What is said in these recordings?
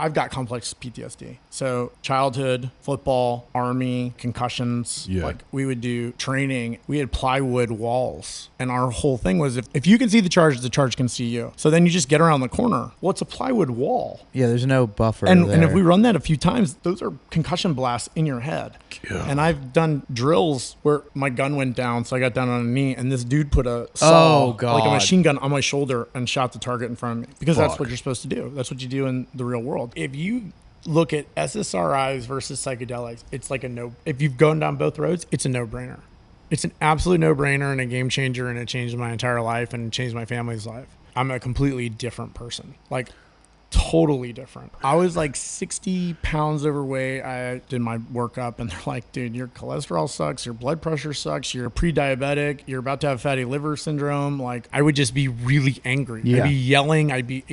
I've got complex PTSD. So childhood, football, army, concussions. Yeah. Like we would do training. We had plywood walls. And our whole thing was if you can see the charge can see you. So then you just get around the corner. Well, it's a plywood wall. Yeah, there's no buffer And there. if we run that a few times, those are concussion blasts in your head. Yeah. And I've done drills where my gun went down, so I got down on a knee, and this dude put a saw, like a machine gun, on my shoulder and shot the target in front of me. Because that's what you're supposed to do. That's what you do in the real world. If you look at SSRIs versus psychedelics, it's like if you've gone down both roads, it's a no-brainer. It's an absolute no-brainer and a game changer, and it changed my entire life and changed my family's life. I'm a completely different person. Like, totally different. I was like 60 pounds overweight. I did my workup and they're like, dude, your cholesterol sucks. Your blood pressure sucks. You're pre-diabetic. You're about to have fatty liver syndrome. Like, I would just be really angry. Yeah. I'd be yelling. I'd be,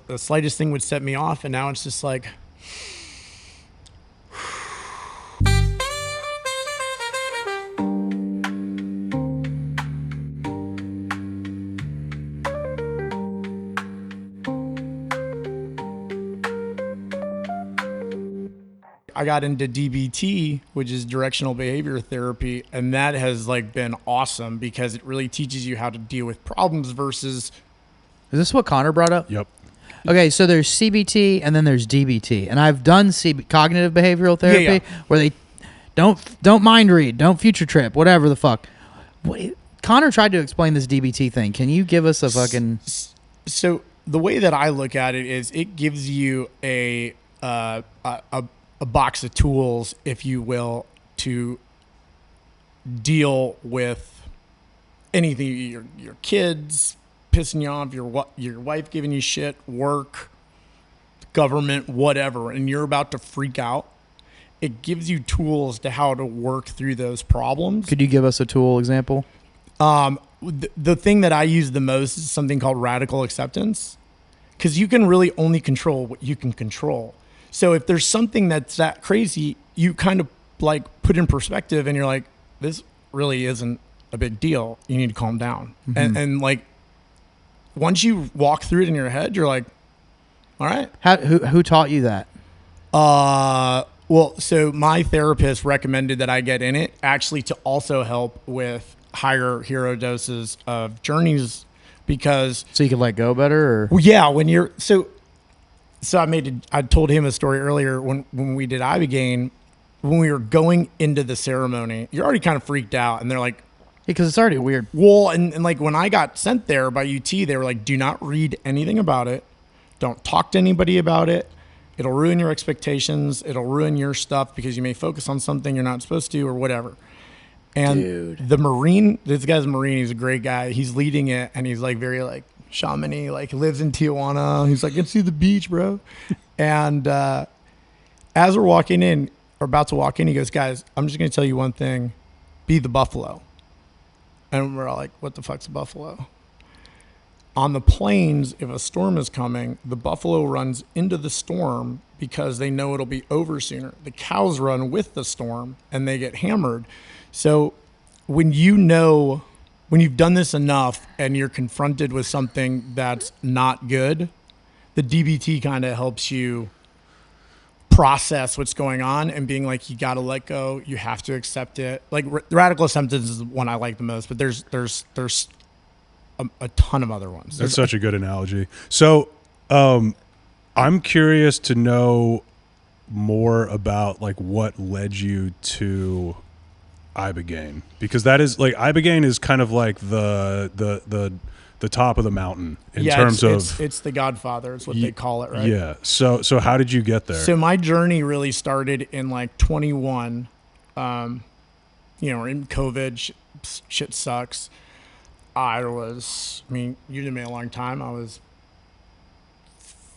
the slightest thing would set me off. And now it's just like, I got into DBT, which is directional behavior therapy, and that has like been awesome because it really teaches you how to deal with problems versus. Is this what Connor brought up? Yep. Okay, so there's CBT and then there's DBT, and I've done cognitive behavioral therapy where they don't mind read, don't future trip, whatever the fuck. Connor tried to explain this DBT thing. Can you give us a fucking? So the way that I look at it is, it gives you a box of tools, if you will, to deal with anything. Your kids pissing you off, your wife giving you shit, work, government, whatever, and you're about to freak out. It gives you tools to how to work through those problems. Could you give us a tool example? The thing that I use the most is something called radical acceptance, because you can really only control what you can control. So if there's something that's that crazy, you kind of like put in perspective and you're like, this really isn't a big deal. You need to calm down. Mm-hmm. And like, once you walk through it in your head, you're like, all right. Who taught you that? Well, so my therapist recommended that I get in it actually to also help with higher hero doses of journeys, because so you can let go better, or? Well, yeah, when you're so I told him a story earlier when we did ibogaine. When we were going into the ceremony, you're already kind of freaked out, and they're like, because it's already weird. Well, and like when I got sent there by UT, they were like, do not read anything about it. Don't talk to anybody about it. It'll ruin your expectations. It'll ruin your stuff because you may focus on something you're not supposed to or whatever. And Dude. The Marine, this guy's a Marine. He's a great guy. He's leading it, and he's like very like shaman-y, like lives in Tijuana. He's like, I can see the beach, bro. And as we're walking in, or about to walk in, he goes, guys, I'm just going to tell you one thing. Be the buffalo. And we're all like, what the fuck's a buffalo? On the plains, if a storm is coming, the buffalo runs into the storm because they know it'll be over sooner. The cows run with the storm and they get hammered. So when you've done this enough and you're confronted with something that's not good, the DBT kind of helps you process what's going on and being like, you got to let go. You have to accept it. Like radical acceptance is the one I like the most, but there's a ton of other ones. That's such a good analogy. So I'm curious to know more about like what led you to ibogaine, because that is like, ibogaine is kind of like the top of the mountain in terms of it's the Godfather. It's what they call it, right? Yeah. So how did you get there? So my journey really started in like 21. We're in COVID. Shit sucks. You've known me a long time. I was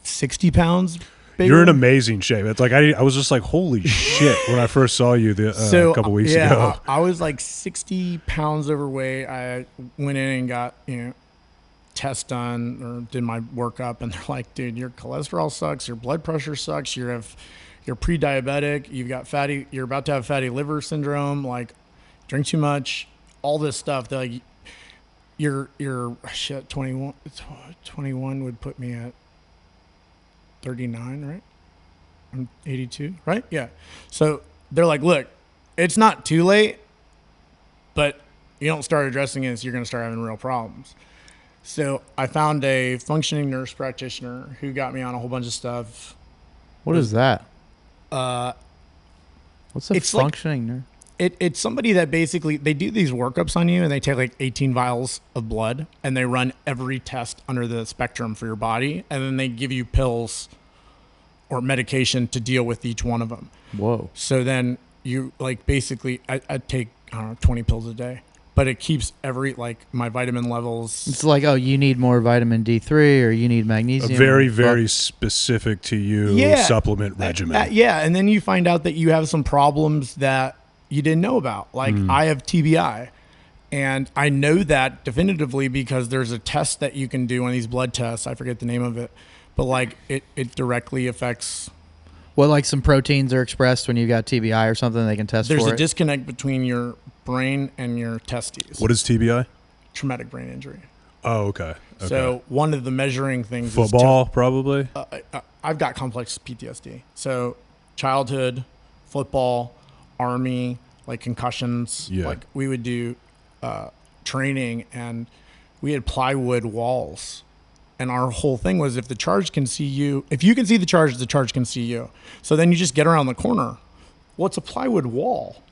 60 pounds bigger. You're in amazing shape. It's like I was just like, holy shit, when I first saw you a couple weeks ago. I was like 60 pounds overweight. I went in and got test done or did my workup, and they're like, dude, your cholesterol sucks, your blood pressure sucks, you're pre-diabetic, you're about to have fatty liver syndrome, like drink too much, all this stuff. They're like, you're 21 would put me at 39, right? I'm 82, right? Yeah. So they're like, look, it's not too late, but you don't start addressing this, you're going to start having real problems. So I found a functioning nurse practitioner who got me on a whole bunch of stuff. What is that? Uh, What's a it's functioning nurse? It's somebody that basically, they do these workups on you and they take like 18 vials of blood and they run every test under the spectrum for your body. And then they give you pills or medication to deal with each one of them. Whoa. So then you like basically, I take, I don't know, 20 pills a day, but it keeps my vitamin levels. It's like, oh, you need more vitamin D3 or you need magnesium. A very, very specific to you supplement regimen. Yeah. And then you find out that you have some problems that you didn't know about. Like I have TBI, and I know that definitively because there's a test that you can do on these blood tests. I forget the name of it, but like it directly affects. Well, like some proteins are expressed when you got TBI or something, they can test for it. There's a disconnect between your brain and your testes. What is TBI? Traumatic brain injury. Oh, okay. So one of the measuring things football, probably. I've got complex PTSD. So childhood, football, Army, like concussions. Yeah. Like we would do training, and we had plywood walls. And our whole thing was, if the charge can see you, if you can see the charge can see you. So then you just get around the corner. Well, it's a plywood wall.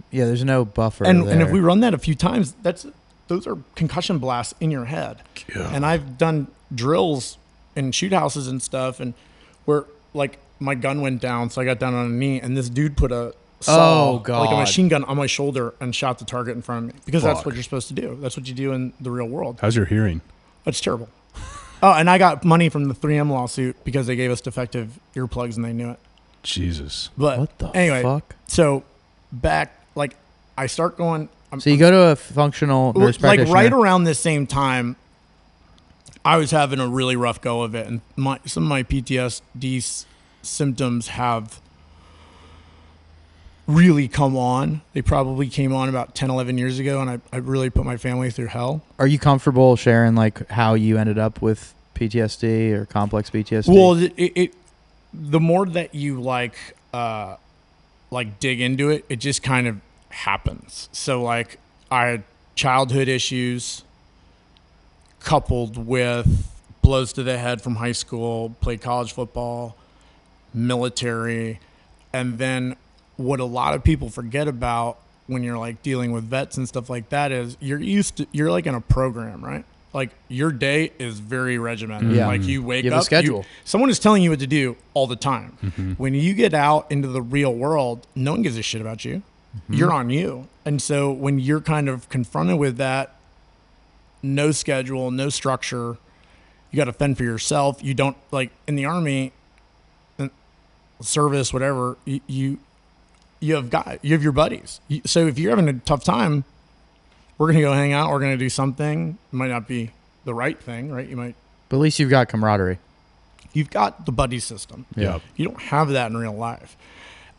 Yeah, there's no buffer And if we run that a few times, those are concussion blasts in your head. Yeah. And I've done drills in shoot houses and stuff, and where like my gun went down, so I got down on a knee, and this dude put a saw, like a machine gun, on my shoulder and shot the target in front of me, because that's what you're supposed to do. That's what you do in the real world. How's your hearing? That's terrible. Oh, and I got money from the 3M lawsuit because they gave us defective earplugs and they knew it. Jesus. But what the anyway, fuck? So back, like I start going. So you go to a functional nurse practitioner. Like right around the same time, I was having a really rough go of it, and some of my PTSD symptoms have really come on. They probably came on about 10, 11 years ago, and I really put my family through hell. Are you comfortable sharing like how you ended up with PTSD or complex PTSD? Well, the more that you like dig into it, it just kind of happens. So like I had childhood issues coupled with blows to the head from high school, played college football, military, and then what a lot of people forget about when you're like dealing with vets and stuff like that is you're like in a program, right? Like your day is very regimented. Yeah. Like you wake You have up, a schedule. someone is telling you what to do all the time. When you get out into the real world, no one gives a shit about you. You're on you. And so when you're kind of confronted with that, no schedule, no structure, you got to fend for yourself. You don't, like in the Army, service, whatever, you have your buddies. So if you're having a tough time, we're going to go hang out. We're going to do something. It might not be the right thing, right? But at least you've got camaraderie. You've got the buddy system. Yeah. You don't have that in real life.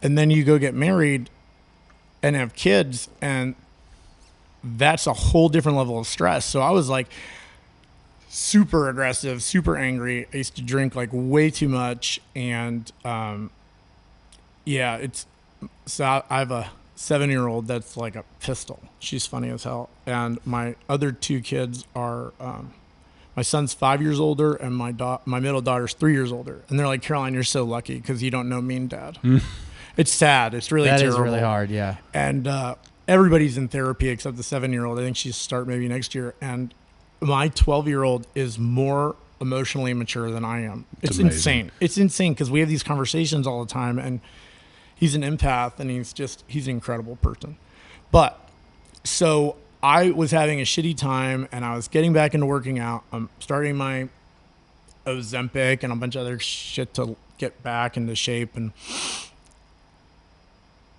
And then you go get married and have kids, and that's a whole different level of stress. So I was like super aggressive, super angry. I used to drink like way too much. And so I have a 7-year-old that's like a pistol. She's funny as hell. And my other two kids are, my son's 5 years older, and my middle daughter's 3 years older. And they're like, Caroline, you're so lucky because you don't know me and Dad. It's sad. It's really terrible. That is really hard, yeah. And everybody's in therapy except the 7-year-old. I think she's start maybe next year. And my 12-year-old is more emotionally mature than I am. It's insane. It's insane because we have these conversations all the time, and he's an empath, and he's an incredible person. But so I was having a shitty time, and I was getting back into working out. I'm starting my Ozempic and a bunch of other shit to get back into shape. And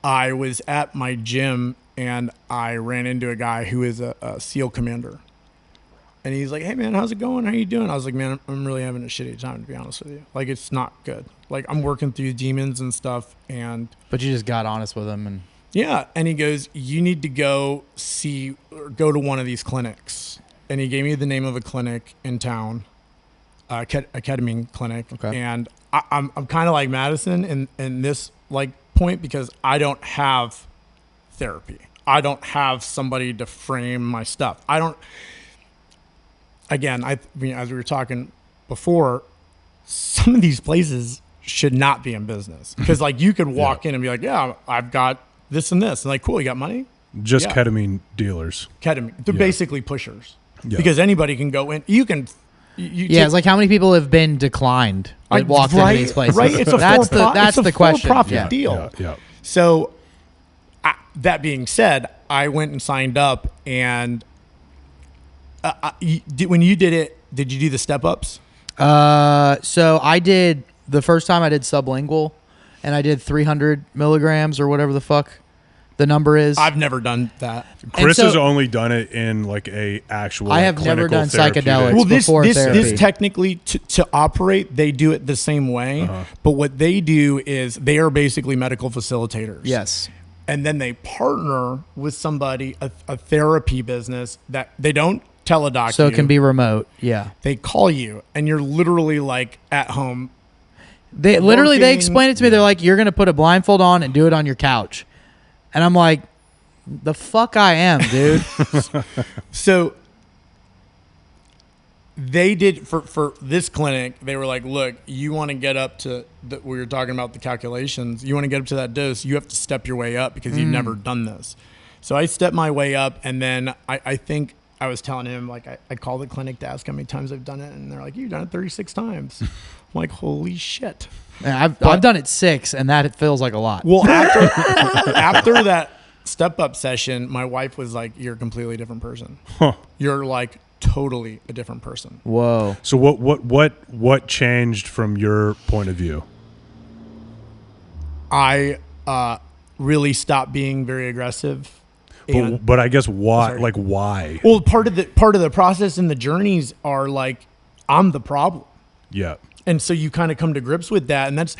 I was at my gym, and I ran into a guy who is a SEAL commander. And he's like, hey, man, how's it going? How you doing? I was like, man, I'm really having a shitty time, to be honest with you. Like, it's not good. Like, I'm working through demons and stuff. But you just got honest with him. And yeah. And he goes, you need to go to one of these clinics. And he gave me the name of a clinic in town. a ketamine clinic, Okay. and I'm kind of like Madison in this like point because I don't have therapy. I don't have somebody to frame my stuff. I don't. Again, I mean, as we were talking before, some of these places should not be in business because like you could walk in and be like, yeah, I've got this and this, and like, cool, you got money? Just Yeah. ketamine dealers. Ketamine. They're basically pushers because anybody can go in. You can. It's like how many people have been declined that walked into these places? Right, it's a that's the question. for-profit Yeah. deal. Yeah. So, that being said, I went and signed up, and when you did it, did you do the step ups? So I did the first time I did sublingual, and I did 300 milligrams or whatever the fuck the number is. I've never done that. Chris so- has only done it in like a actual. I like, have never clinical done therapeutic- psychedelics. Well, before therapy. this technically to operate, they do it the same way. But what they do is they are basically medical facilitators. Yes. And then they partner with somebody, a therapy business that they don't teledoc So you. it can be remote. Yeah. They call you, and you're literally like at home. They Working- explained it to me. They're like, you're going to put a blindfold on and do it on your couch. And I'm like, the fuck I am, dude. So they did for this clinic. They were like, look, you want to get up to we were talking about the calculations. You want to get up to that dose. You have to step your way up because you've never done this. So I stepped my way up, and then I think I was telling him, like, I called the clinic to ask how many times I've done it, and they're like, you've done it 36 times. I'm like, holy shit. And I've done it 6, and that it feels like a lot. Well, after that step up session, my wife was like, you're a completely different person. Huh. You're like totally a different person. Whoa. So what changed from your point of view? I really stopped being very aggressive. But I guess why? Sorry. Like why? Well, part of the process and the journeys are like, I'm the problem. Yeah. And so you kind of come to grips with that. And that's,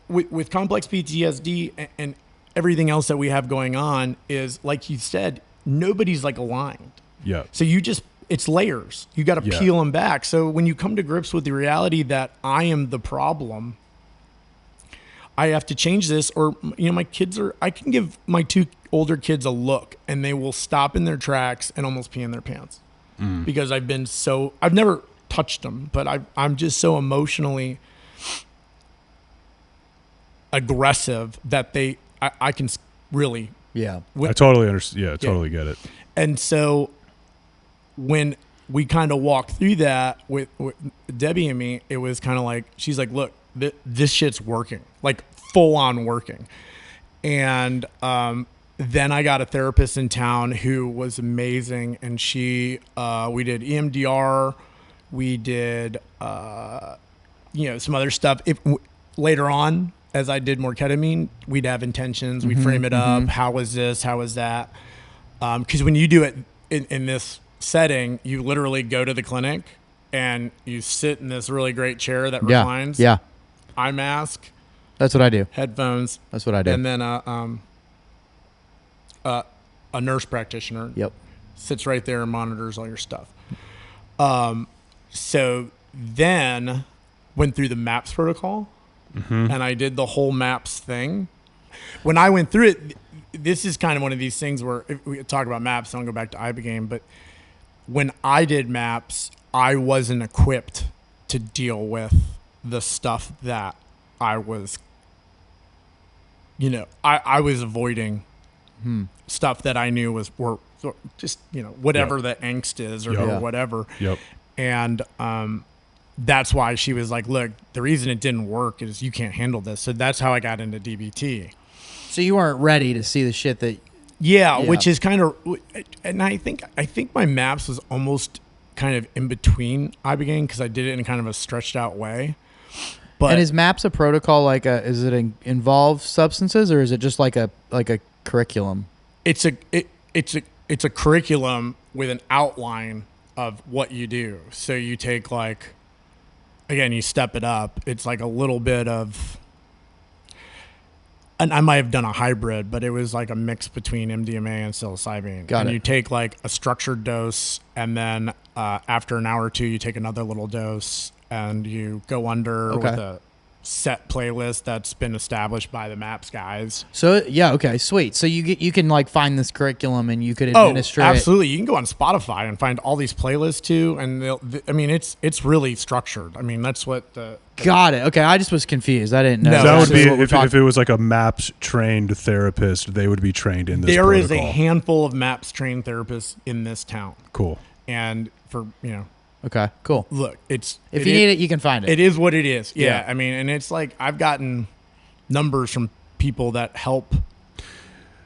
with complex PTSD and everything else that we have going on is, like you said, nobody's like aligned. Yeah. So it's layers. You got to Yeah. peel them back. So when you come to grips with the reality that I am the problem, I have to change this, or, my kids I can give my 2 older kids a look and they will stop in their tracks and almost pee in their pants because I've never touched them, but I'm just so emotionally aggressive that I can really. Yeah. I totally understand. Yeah, I totally get it. And so when we kind of walked through that with Debbie and me, it was kind of like, she's like, look, this shit's working, like full on working. And then I got a therapist in town who was amazing. And we did EMDR, we did, some other stuff. Later on, as I did more ketamine, we'd have intentions, we'd frame it up. How was this? How was that? Because when you do it in this setting, you literally go to the clinic and you sit in this really great chair that reclines. Yeah. Eye mask, That's what I do. headphones, That's what I do. and then a nurse practitioner Yep. sits right there and monitors all your stuff. So then went through the MAPS protocol, and I did the whole MAPS thing. When I went through it, this is kind of one of these things where, if we talk about MAPS, I don't go back to ibogaine, but when I did MAPS, I wasn't equipped to deal with the stuff that I was, I was avoiding stuff that I knew were just, whatever the angst is or whatever. Yep. And that's why she was like, look, the reason it didn't work is you can't handle this. So that's how I got into DBT. So you weren't ready to see the shit that. Yeah, which is kind of, and I think my MAPS was almost kind of in between ibogaine because I did it in kind of a stretched out way. But And is MAPS a protocol is it involve substances, or is it just like a curriculum? it's a curriculum with an outline of what you do. So you take you step it up. It's like a little bit of, and I might have done a hybrid, but it was like a mix between MDMA and psilocybin. Got and it. you take like a structured dose, and then after an hour or two, you take another little dose, and you go under Okay. with a set playlist that's been established by the MAPS guys. So yeah, okay, sweet. So you can like find this curriculum and you could administer it. Absolutely. You can go on Spotify and find all these playlists too, and I mean, it's really structured. I mean, that's what the Got it. Okay, I just was confused. I didn't know. No, So that that's would be what if it was like a MAPS trained therapist, they would be trained in this there is protocol. a handful of MAPS trained therapists in this town, Cool. and for Okay, cool. look, it's If you need it, you can find it. It is what it is. Yeah. Yeah. I mean, and it's like I've gotten numbers from people that help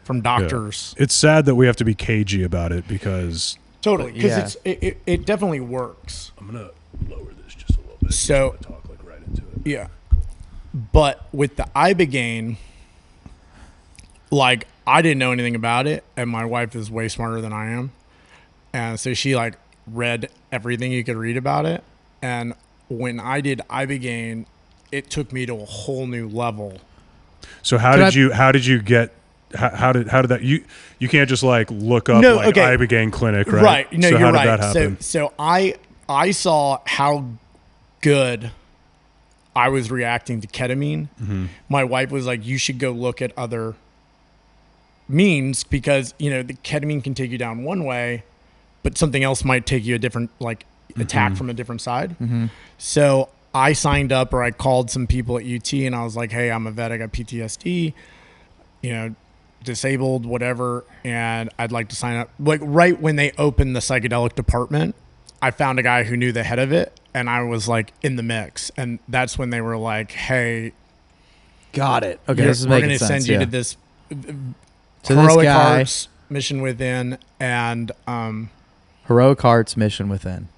from Yeah. doctors. It's sad that we have to be cagey about it because Totally, because Yeah. it definitely works. I'm gonna lower this just a little bit. So- I talk like right into it. Yeah. But with the ibogaine, like I didn't know anything about it, and my wife is way smarter than I am, and so she like read everything you could read about it. And when I did ibogaine, it took me to a whole new level. So how did you get? How did that you can't just like look up No, like okay. ibogaine clinic, right? Right. No, so you're how did right. that happen? So I saw how good I was reacting to ketamine. Mm-hmm. My wife was like, "You should go look at other means because the ketamine can take you down one way, but something else might take you a different attack from a different side." So I signed up, or I called some people at UT, and I was like, "Hey, I'm a vet. I got PTSD. Disabled, whatever, and I'd like to sign up." Like right when they opened the psychedelic department, I found a guy who knew the head of it, and I was like in the mix, and that's when they were like, "Hey, Got it. Okay, we're this is going making to sense. send you yeah. to this So this heroic guy, hearts mission within," and Heroic Hearts Mission Within.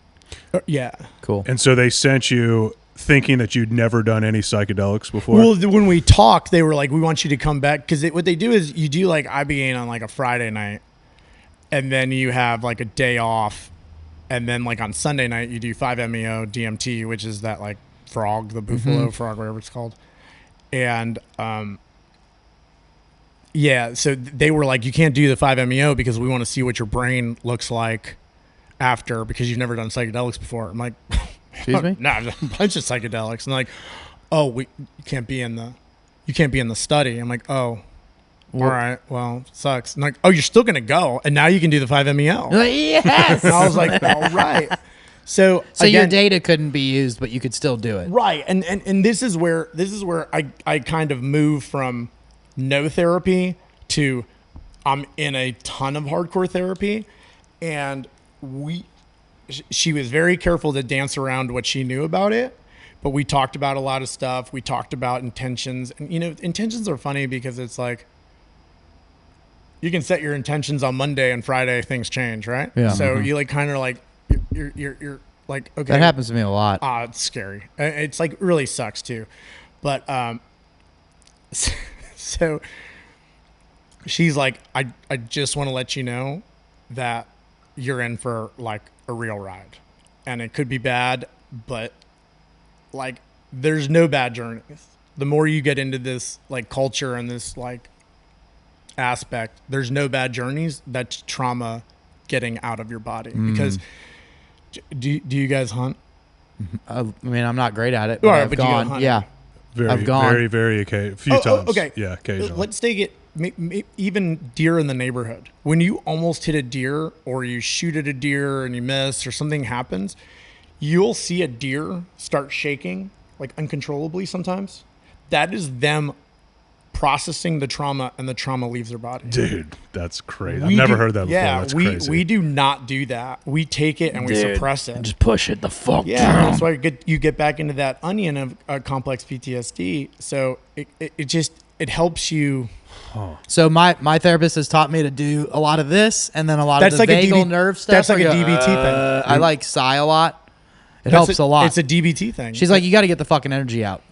yeah. Cool. And so they sent you thinking that you'd never done any psychedelics before. Well, when we talked, they were like, "We want you to come back," because what they do is you do like ibogaine on like a Friday night, and then you have like a day off, and then like on Sunday night you do 5-MeO DMT, which is that like frog, the buffalo frog, whatever it's called, and yeah. So they were like, "You can't do the 5-MeO because we want to see what your brain looks like after, because you've never done psychedelics before." I'm like, Excuse me? "No, I've done a bunch of psychedelics." And like, "Oh, you can't be in the study." I'm like, "Oh, all right, well, sucks." And like, "Oh, you're still gonna go, and now you can do the 5-MeO." Yes. And I was like, "All right." So So your again, data couldn't be used, but you could still do it. right, and this is where I kind of move from no therapy to I'm in a ton of hardcore therapy, and she was very careful to dance around what she knew about it, but we talked about a lot of stuff. We talked about intentions, and intentions are funny because it's like you can set your intentions on Monday and Friday things change, right? Yeah. So you like kind of like you're like, okay, That happens to me a lot. it's scary. It's like really sucks too, but so she's like, I just want to let you know that you're in for like a real ride, and it could be bad, but like there's no bad journeys. The more you get into this like culture and this like aspect, there's no bad journeys. That's trauma getting out of your body. Because do you guys hunt? I mean, I'm not great at it, but All right, I've but you go gone. hunting. Yeah. very, I've gone. very occasionally. A few times. Okay. Yeah, occasionally. Let's take it. Even deer in the neighborhood. When you almost hit a deer, or you shoot at a deer and you miss, or something happens, you'll see a deer start shaking like uncontrollably sometimes. That is them processing the trauma, and the trauma leaves their body. Dude, that's crazy. I've never heard that before. Yeah, That's we crazy. we do not do that. We take it and we suppress it. Just push it the fuck Yeah, down. that's why you get back into that onion of complex PTSD. So it helps you. So my therapist has taught me to do a lot of this, and then a lot That's of the like a vagal DB nerve stuff. that's like where a you go, DBT thing. I like psi a lot. It That's helps a lot. It's a DBT thing. She's like, you got to get the fucking energy out.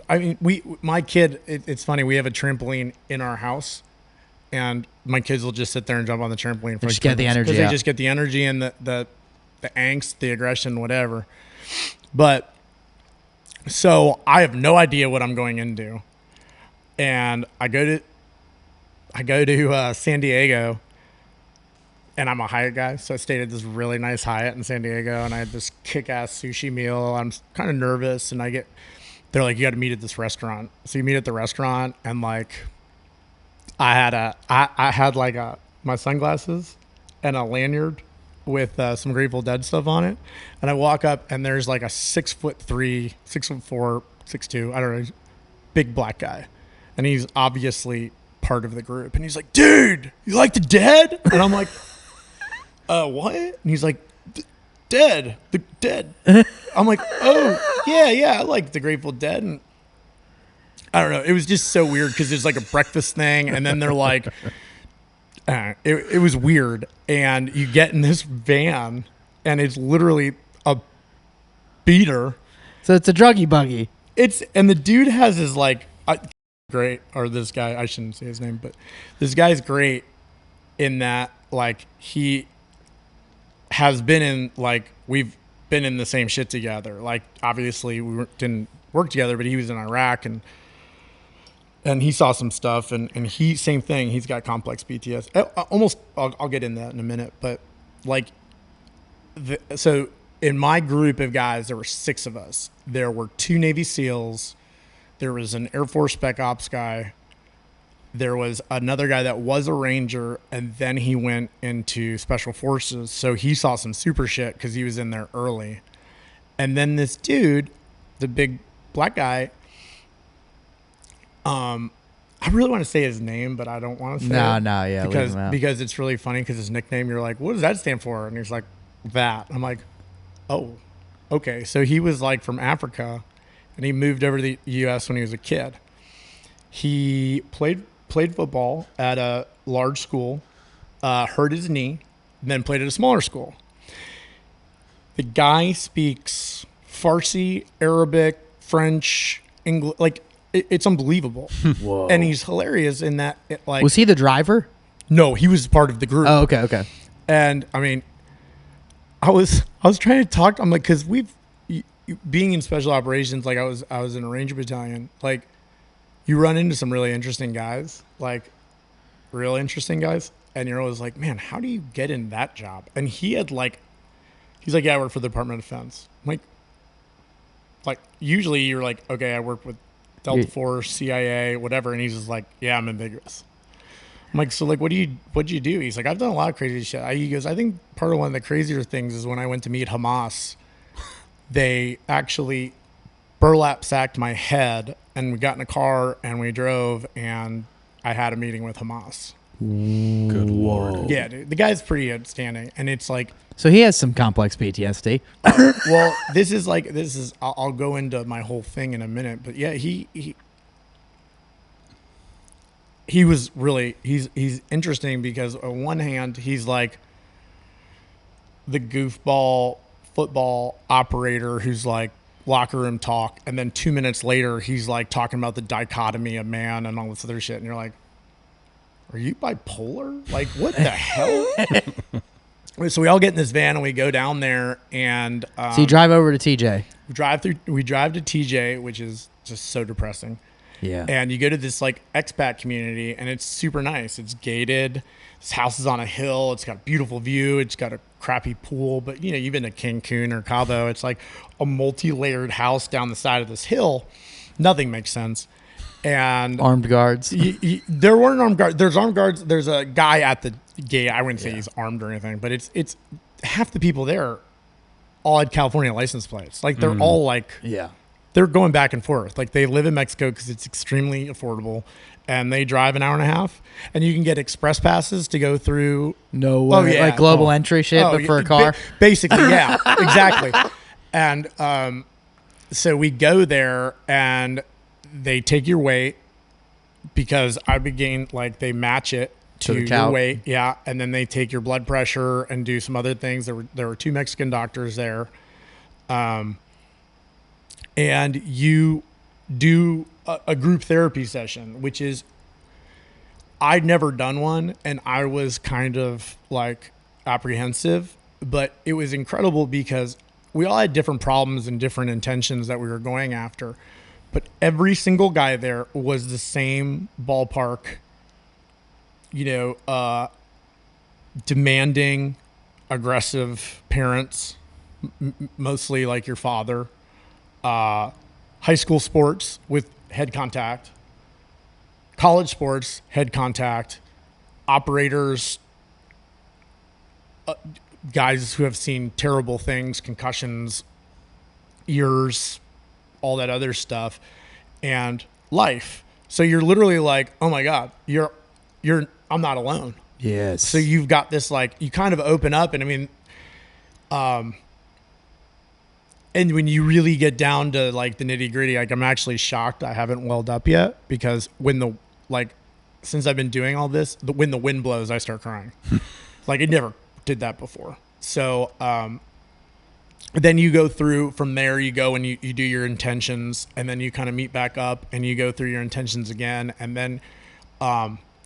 I mean, my kid. It's funny. We have a trampoline in our house, and my kids will just sit there and jump on the trampoline. For Just get the energy because they out. just get the energy and the angst, the aggression, whatever. But so I have no idea what I'm going into, and I go to San Diego, and I'm a Hyatt guy, so I stayed at this really nice Hyatt in San Diego, and I had this kick-ass sushi meal. I'm kind of nervous, and they're like, you got to meet at this restaurant. So you meet at the restaurant, and like, I had like my sunglasses and a lanyard with some Grateful Dead stuff on it, and I walk up, and there's like a 6'3", 6'4", 6'2", I don't know, big black guy, and he's obviously part of the group, and he's like, dude, you like the Dead? And I'm like, what? And he's like, the Dead. I'm like, oh yeah, I like the Grateful Dead. And I don't know, it was just so weird because there's like a breakfast thing, and then they're like, it was weird. And you get in this van, and it's literally a beater. So it's a druggy buggy. And the dude has his like great, or this guy, I shouldn't say his name, but this guy's great in that like he has been in, like, we've been in the same shit together. Like, obviously we didn't work together, but he was in Iraq, and he saw some stuff, and he, same thing, he's got complex PTSD. I'll get into that in a minute, but like, so in my group of guys, there were 6 of us. There were 2 Navy SEALs. There was an Air Force Spec Ops guy. There was another guy that was a Ranger, and then he went into Special Forces. So he saw some super shit because he was in there early. And then this dude, the big black guy, I really want to say his name, but I don't want to say it. No, yeah. Because it's really funny, because his nickname, you're like, what does that stand for? And he's like, that. I'm like, oh, okay. So he was like from Africa, and he moved over to the U.S. when he was a kid. He played football at a large school, hurt his knee, and then played at a smaller school. The guy speaks Farsi, Arabic, French, English, like it's unbelievable. Whoa. And he's hilarious in that. Like, was he the driver? No, he was part of the group. Oh, okay. And I mean, I was trying to talk. I'm like, because being in special operations, like I was in a Ranger battalion, like, you run into some really interesting guys, like real interesting guys. And you're always like, man, how do you get in that job? And he's like, yeah, I work for the Department of Defense. I'm like, usually you're like, okay, I work with Delta Force, CIA, whatever. And he's just like, yeah, I'm ambiguous. I'm like, so like, what'd you do? He's like, I've done a lot of crazy shit. He goes, I think part of one of the crazier things is when I went to meet Hamas, they actually burlap sacked my head, and we got in a car and we drove, and I had a meeting with Hamas. Good Lord. Yeah, dude, the guy's pretty outstanding. And it's like, so he has some complex PTSD. well, I'll go into my whole thing in a minute, but yeah, he was really, he's interesting because on one hand, he's like the goofball football operator who's like locker room talk, and then 2 minutes later he's like talking about the dichotomy of man and all this other shit, and you're like, are you bipolar? Like, what the hell? So we all get in this van and we go down there, and so you drive over to TJ. We drive to TJ, which is just so depressing. Yeah. And you go to this like expat community, and it's super nice. It's gated. This house is on a hill. It's got a beautiful view. It's got a crappy pool. But, you know, you've been to Cancun or Cabo. It's like a multi-layered house down the side of this hill. Nothing makes sense. And armed guards. There weren't armed guards. There's armed guards. There's a guy at the gate. I wouldn't say he's armed or anything, but it's half the people there all had California license plates. Like, they're all like, they're going back and forth. Like, they live in Mexico because it's extremely affordable, and they drive an hour and a half, and you can get express passes to go through. No way. Oh, yeah. Like global entry shit, but for a car. Basically, yeah, exactly. And so we go there, and they take your weight, because ibogaine, like, they match it to your weight. Yeah. And then they take your blood pressure and do some other things. There were 2 Mexican doctors there. And you do a group therapy session, which is, I'd never done one, and I was kind of like apprehensive, but it was incredible because we all had different problems and different intentions that we were going after. But every single guy there was the same ballpark, you know, demanding, aggressive parents, mostly like your father, high school sports with head contact, college sports, head contact, operators, guys who have seen terrible things, concussions, ears, all that other stuff, and life. So you're literally like, oh my God, I'm not alone. Yes. So you've got this, like, you kind of open up, and I mean, and when you really get down to like the nitty gritty, like I'm actually shocked I haven't welled up yet, because since I've been doing all this, when the wind blows, I start crying. Like, it never did that before. So, then you go through from there, you go and you do your intentions, and then you kind of meet back up and you go through your intentions again. And then,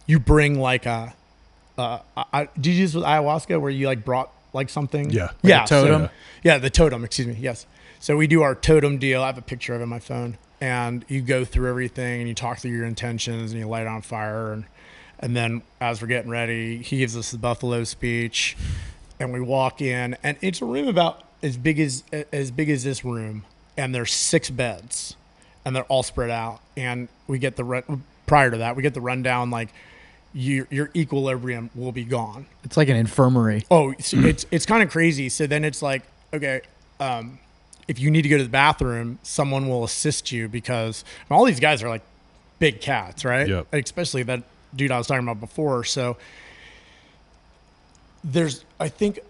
you bring like did you use this with ayahuasca where you like brought like something? Yeah. Yeah. totem? Yeah. The totem, excuse me. Yes. So we do our totem deal. I have a picture of it on my phone, and you go through everything and you talk through your intentions and you light it on fire. And then as we're getting ready, he gives us the buffalo speech, and we walk in, and it's a room about as big as this room, and there's 6 beds, and they're all spread out. And we get prior to that, we get the rundown, like your equilibrium will be gone. It's like an infirmary. Oh, it's kind of crazy. So then it's like, okay, if you need to go to the bathroom, someone will assist you, because all these guys are like big cats, right? Yep. Especially that dude I was talking about before. So I think,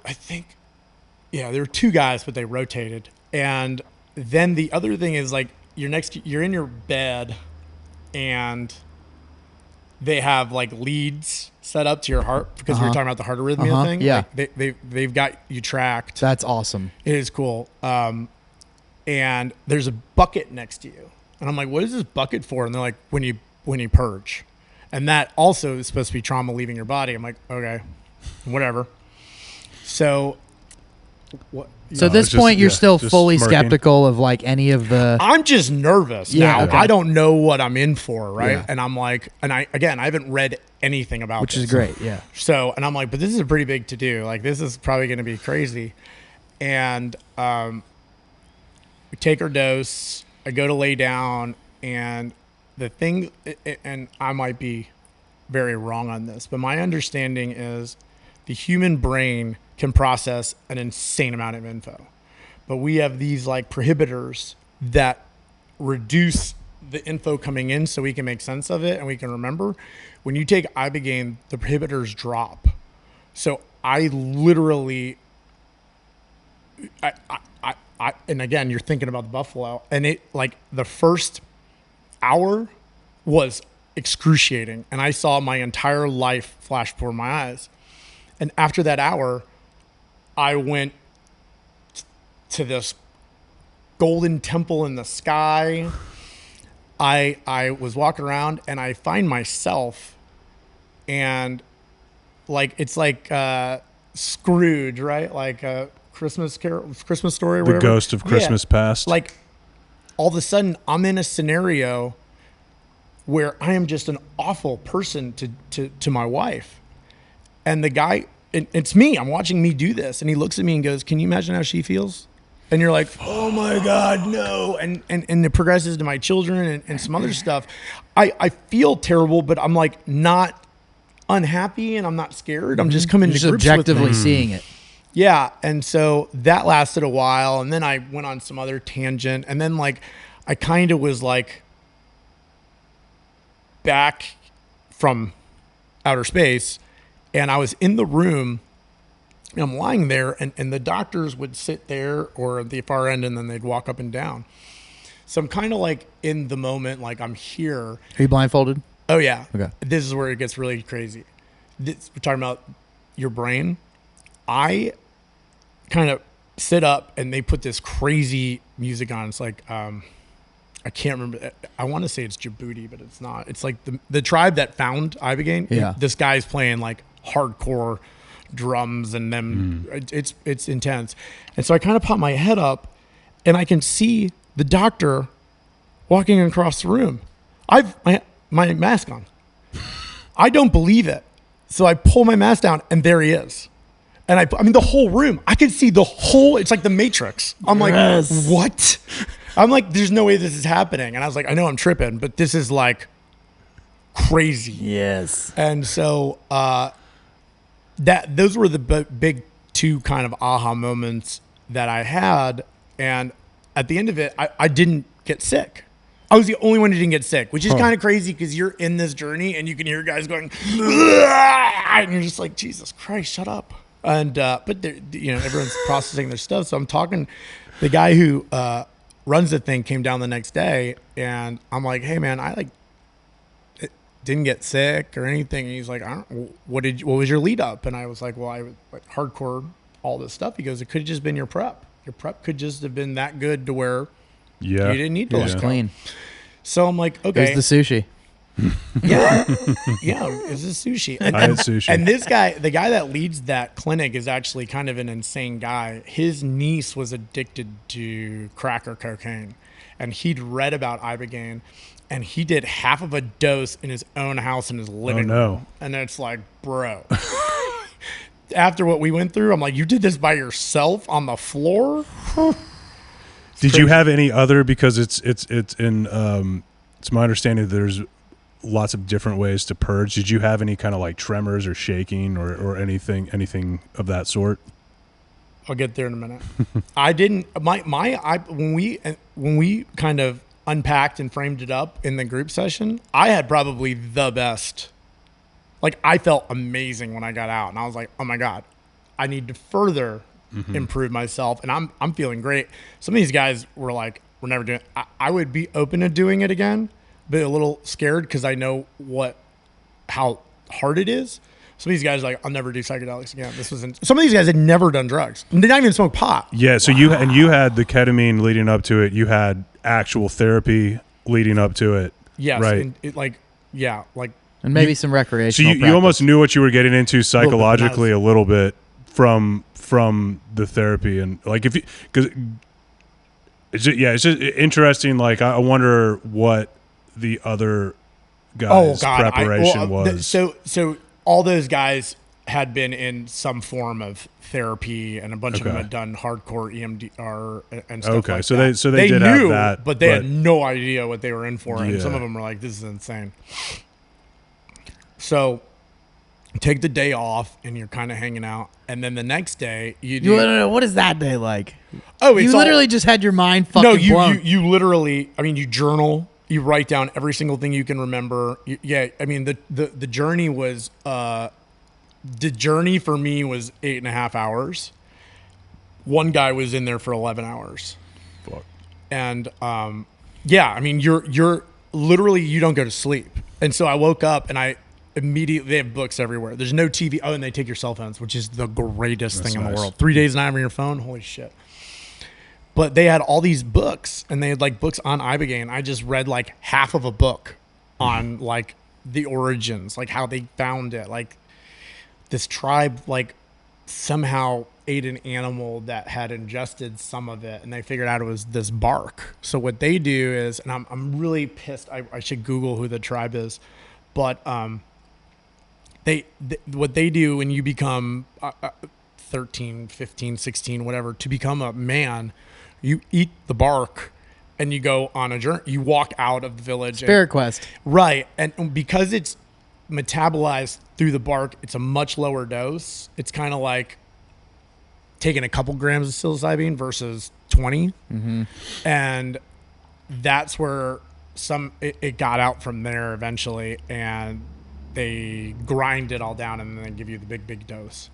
yeah, there were 2 guys, but they rotated. And then the other thing is, like, you're in your bed, and they have like leads set up to your heart, because we were talking about the heart arrhythmia thing. Yeah. Like, they've got you tracked. That's awesome. It is cool. And there's a bucket next to you. And I'm like, what is this bucket for? And they're like, when you purge. And that also is supposed to be trauma leaving your body. I'm like, okay, whatever. So what? So at this point, you're still fully smirking. skeptical of like any of the. I'm just nervous now. Okay. I don't know what I'm in for, right? Yeah. And I'm like, I haven't read anything about Which this. is great, yeah. So, and I'm like, but this is a pretty big to do. Like, this is probably going to be crazy. And we take our dose. I go to lay down, and the thing, and I might be very wrong on this, but my understanding is the human brain can process an insane amount of info, but we have these like prohibitors that reduce the info coming in so we can make sense of it and we can remember. When you take ibogaine, the prohibitors drop. So I literally, and again, you're thinking about the buffalo, and it, like, the first hour was excruciating, and I saw my entire life flash before my eyes. And after that hour, I went to this golden temple in the sky. I was walking around, and I find myself, and like, it's like Scrooge, right? Like a Christmas story or whatever. The ghost of Christmas past. Like, all of a sudden, I'm in a scenario where I am just an awful person to my wife. And the guy, it's me, I'm watching me do this. And he looks at me and goes, can you imagine how she feels? And you're like, oh my God, no. And it progresses to my children and some other stuff. I feel terrible, but I'm like not unhappy, and I'm not scared. I'm just coming to Just grips with objectively it. seeing it. Yeah. And so that lasted a while. And then I went on some other tangent. And then, like, I kind of was like back from outer space, and I was in the room, and I'm lying there, and the doctors would sit there or at the far end, and then they'd walk up and down. So I'm kind of like in the moment, like I'm here. Are you blindfolded? Oh yeah. Okay. This is where it gets really crazy. We're talking about your brain. I kind of sit up, and they put this crazy music on. It's like, I can't remember. I want to say it's Djibouti, but it's not. It's like the tribe that found ibogaine. Yeah. This guy's playing like hardcore drums, and them. It's intense. And so I kind of pop my head up, and I can see the doctor walking across the room. I've my mask on. I don't believe it. So I pull my mask down, and there he is. And I mean, the whole room, I could see the whole, it's like the Matrix. I'm like, what? I'm like, there's no way this is happening. And I was like, I know I'm tripping, but this is like crazy. Yes. And so those were the big two kind of aha moments that I had. And at the end of it, I didn't get sick. I was the only one who didn't get sick, which is kind of crazy because you're in this journey and you can hear guys going, and you're just like, Jesus Christ, shut up. And but everyone's processing their stuff. So I'm talking. The guy who runs the thing came down the next day, and I'm like, "Hey, man, I didn't get sick or anything." And he's like, "What was your lead up?" And I was like, "Well, I was like hardcore all this stuff." He goes, "It could have just been your prep. Your prep could just have been that good to where you didn't need to let go." Clean. So I'm like, okay, it was the sushi. Yeah, it was a sushi. I had sushi. And this guy, the guy that leads that clinic, is actually kind of an insane guy. His niece was addicted to crack or cocaine, and he'd read about ibogaine, and he did half of a dose in his own house in his living room. And it's like, bro. After what we went through, I'm like, you did this by yourself on the floor? Did you have any other? Because it's in it's my understanding that there's lots of different ways to purge. Did you have any kind of like tremors or shaking or anything of that sort? I'll get there in a minute. I didn't. When we kind of unpacked and framed it up in the group session, I had probably the best. Like, I felt amazing when I got out, and I was like, oh my God, I need to further improve myself, and I'm feeling great. Some of these guys were like, we're never doing it. I would be open to doing it again, but a little scared because I know how hard it is. Some of these guys are like, I'll never do psychedelics again. Some of these guys had never done drugs. They didn't even smoke pot. Yeah, so you had the ketamine leading up to it. You had actual therapy leading up to it. Yes, right. And maybe some recreational. So you almost knew what you were getting into psychologically a little bit from the therapy, and like because it's just interesting. Like, I wonder what the other guys' preparation was. So all those guys had been in some form of therapy, and a bunch of them had done hardcore EMDR and stuff like that. So they did knew, have that, but they had no idea what they were in for, and some of them were like, "This is insane." So take the day off, and you're kind of hanging out, and then the next day you do. What is that day like? Oh, it's you literally just had your mind fucking blown. You literally. I mean, you journal. You write down every single thing you can remember. I mean, the journey was the journey for me was 8.5 hours. One guy was in there for 11 hours. Fuck. And I mean, you're literally, you don't go to sleep. And so I woke up and I immediately, they have books everywhere. There's no TV. Oh, and they take your cell phones, which is the greatest thing in the world. 3 days not having your phone. Holy shit. But they had all these books, and they had like books on ibogaine. I just read like half of a book on like the origins, like how they found it. Like this tribe like somehow ate an animal that had ingested some of it, and they figured out it was this bark. So what they do is, and I'm really pissed. I should Google who the tribe is, but what they do when you become 13, 15, 16, whatever, to become a man, you eat the bark and you go on a journey. You walk out of the village. Spirit quest. Right. And because it's metabolized through the bark, it's a much lower dose. It's kind of like taking a couple grams of psilocybin versus 20. Mm-hmm. And that's where it got out from there eventually. And they grind it all down and then they give you the big dose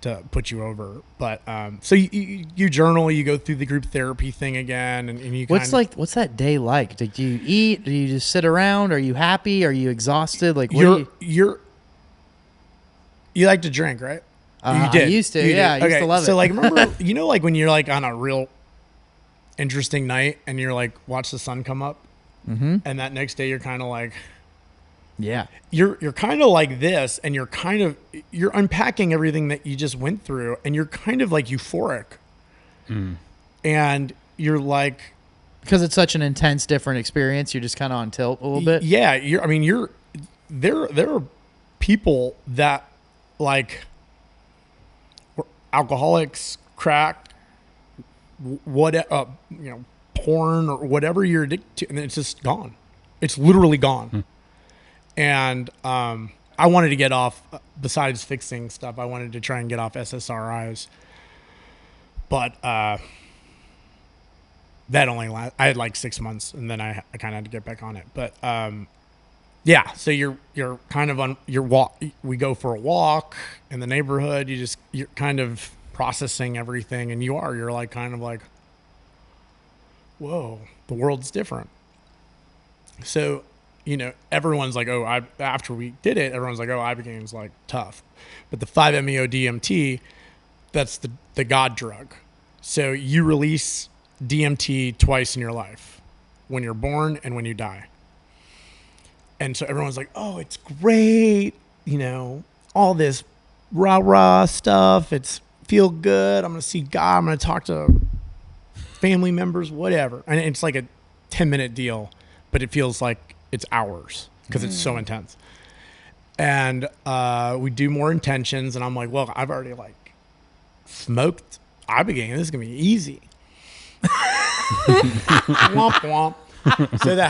to put you over. But so you journal, you go through the group therapy thing again, and you what's that day like? Do you eat? Do you just sit around? Are you happy? Are you exhausted? Like you like to drink, right? You did. I used to. I used to love it. So like, remember, like when you're like on a real interesting night and you're like watch the sun come up, and that next day you're kind of like. Yeah, you're kind of like this, and you're unpacking everything that you just went through, and you're kind of like euphoric, and you're like, because it's such an intense, different experience. You're just kind of on tilt a little bit. Yeah, there are people that like alcoholics, crack, what porn or whatever you're addicted to, and it's just gone. It's literally gone. And I wanted to get off. Besides fixing stuff, I wanted to try and get off SSRIs, but that only I had like 6 months, and then I kind of had to get back on it. But yeah, so you're kind of on your walk. We go for a walk in the neighborhood. You're kind of processing everything, and you're like kind of like, whoa, the world's different. So, everyone's like, oh, after we did it, everyone's like, oh, ibogaine's like tough, but the 5-MeO DMT, that's the god drug. So you release DMT twice in your life, when you're born and when you die. And so everyone's like, oh, it's great. All this rah stuff. It's feel good. I'm going to see God. I'm going to talk to family members, whatever. And it's like a 10-minute deal, but it feels like it's hours because it's so intense. And we do more intentions, and I'm like, well, I've already like smoked ibogaine. This is going to be easy. Womp womp. So the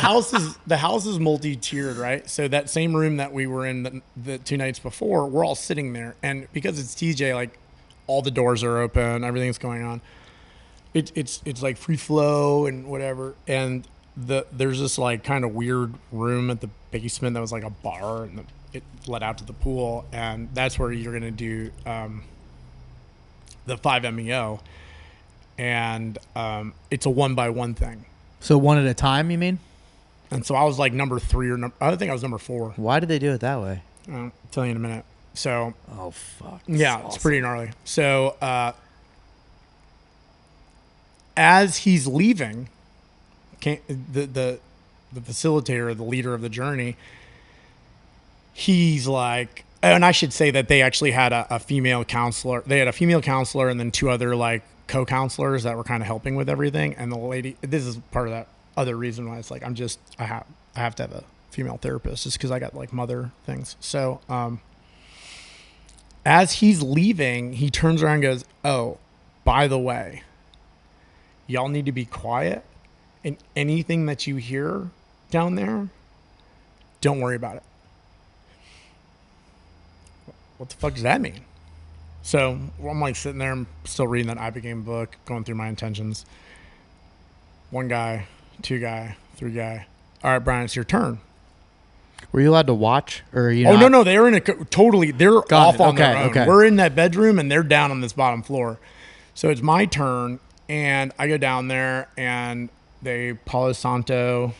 house is multi-tiered, right? So that same room that we were in the 2 nights before, we're all sitting there, and because it's TJ, like all the doors are open, everything's going on. It's like free flow and whatever. And there's this like kind of weird room at the basement that was like a bar, and it led out to the pool, and that's where you're gonna do the 5-MeO, and it's a 1-by-1 thing. So one at a time, you mean? And so I was like number 3 I think I was number 4. Why did they do it that way? I'll tell you in a minute. So oh fuck. Yeah, awesome. It's pretty gnarly. So as he's leaving, the facilitator, the leader of the journey, he's like, and I should say that they actually had a female counselor. They had a female counselor and then 2 other like co-counselors that were kind of helping with everything. And the lady, this is part of that other reason why it's like I have to have a female therapist, just because I got like mother things. So as he's leaving, he turns around and goes, oh, by the way, y'all need to be quiet, and anything that you hear down there, don't worry about it. What the fuck does that mean? So I'm like sitting there, I'm still reading that ibogaine book, going through my intentions. 1 guy, 2 guy, 3 guy. All right, Bryan, it's your turn. Were you allowed to watch, or you? Oh, no, they're in they're off on their own. Okay. We're in that bedroom, and they're down on this bottom floor. So it's my turn, and I go down there, and they Palo Santo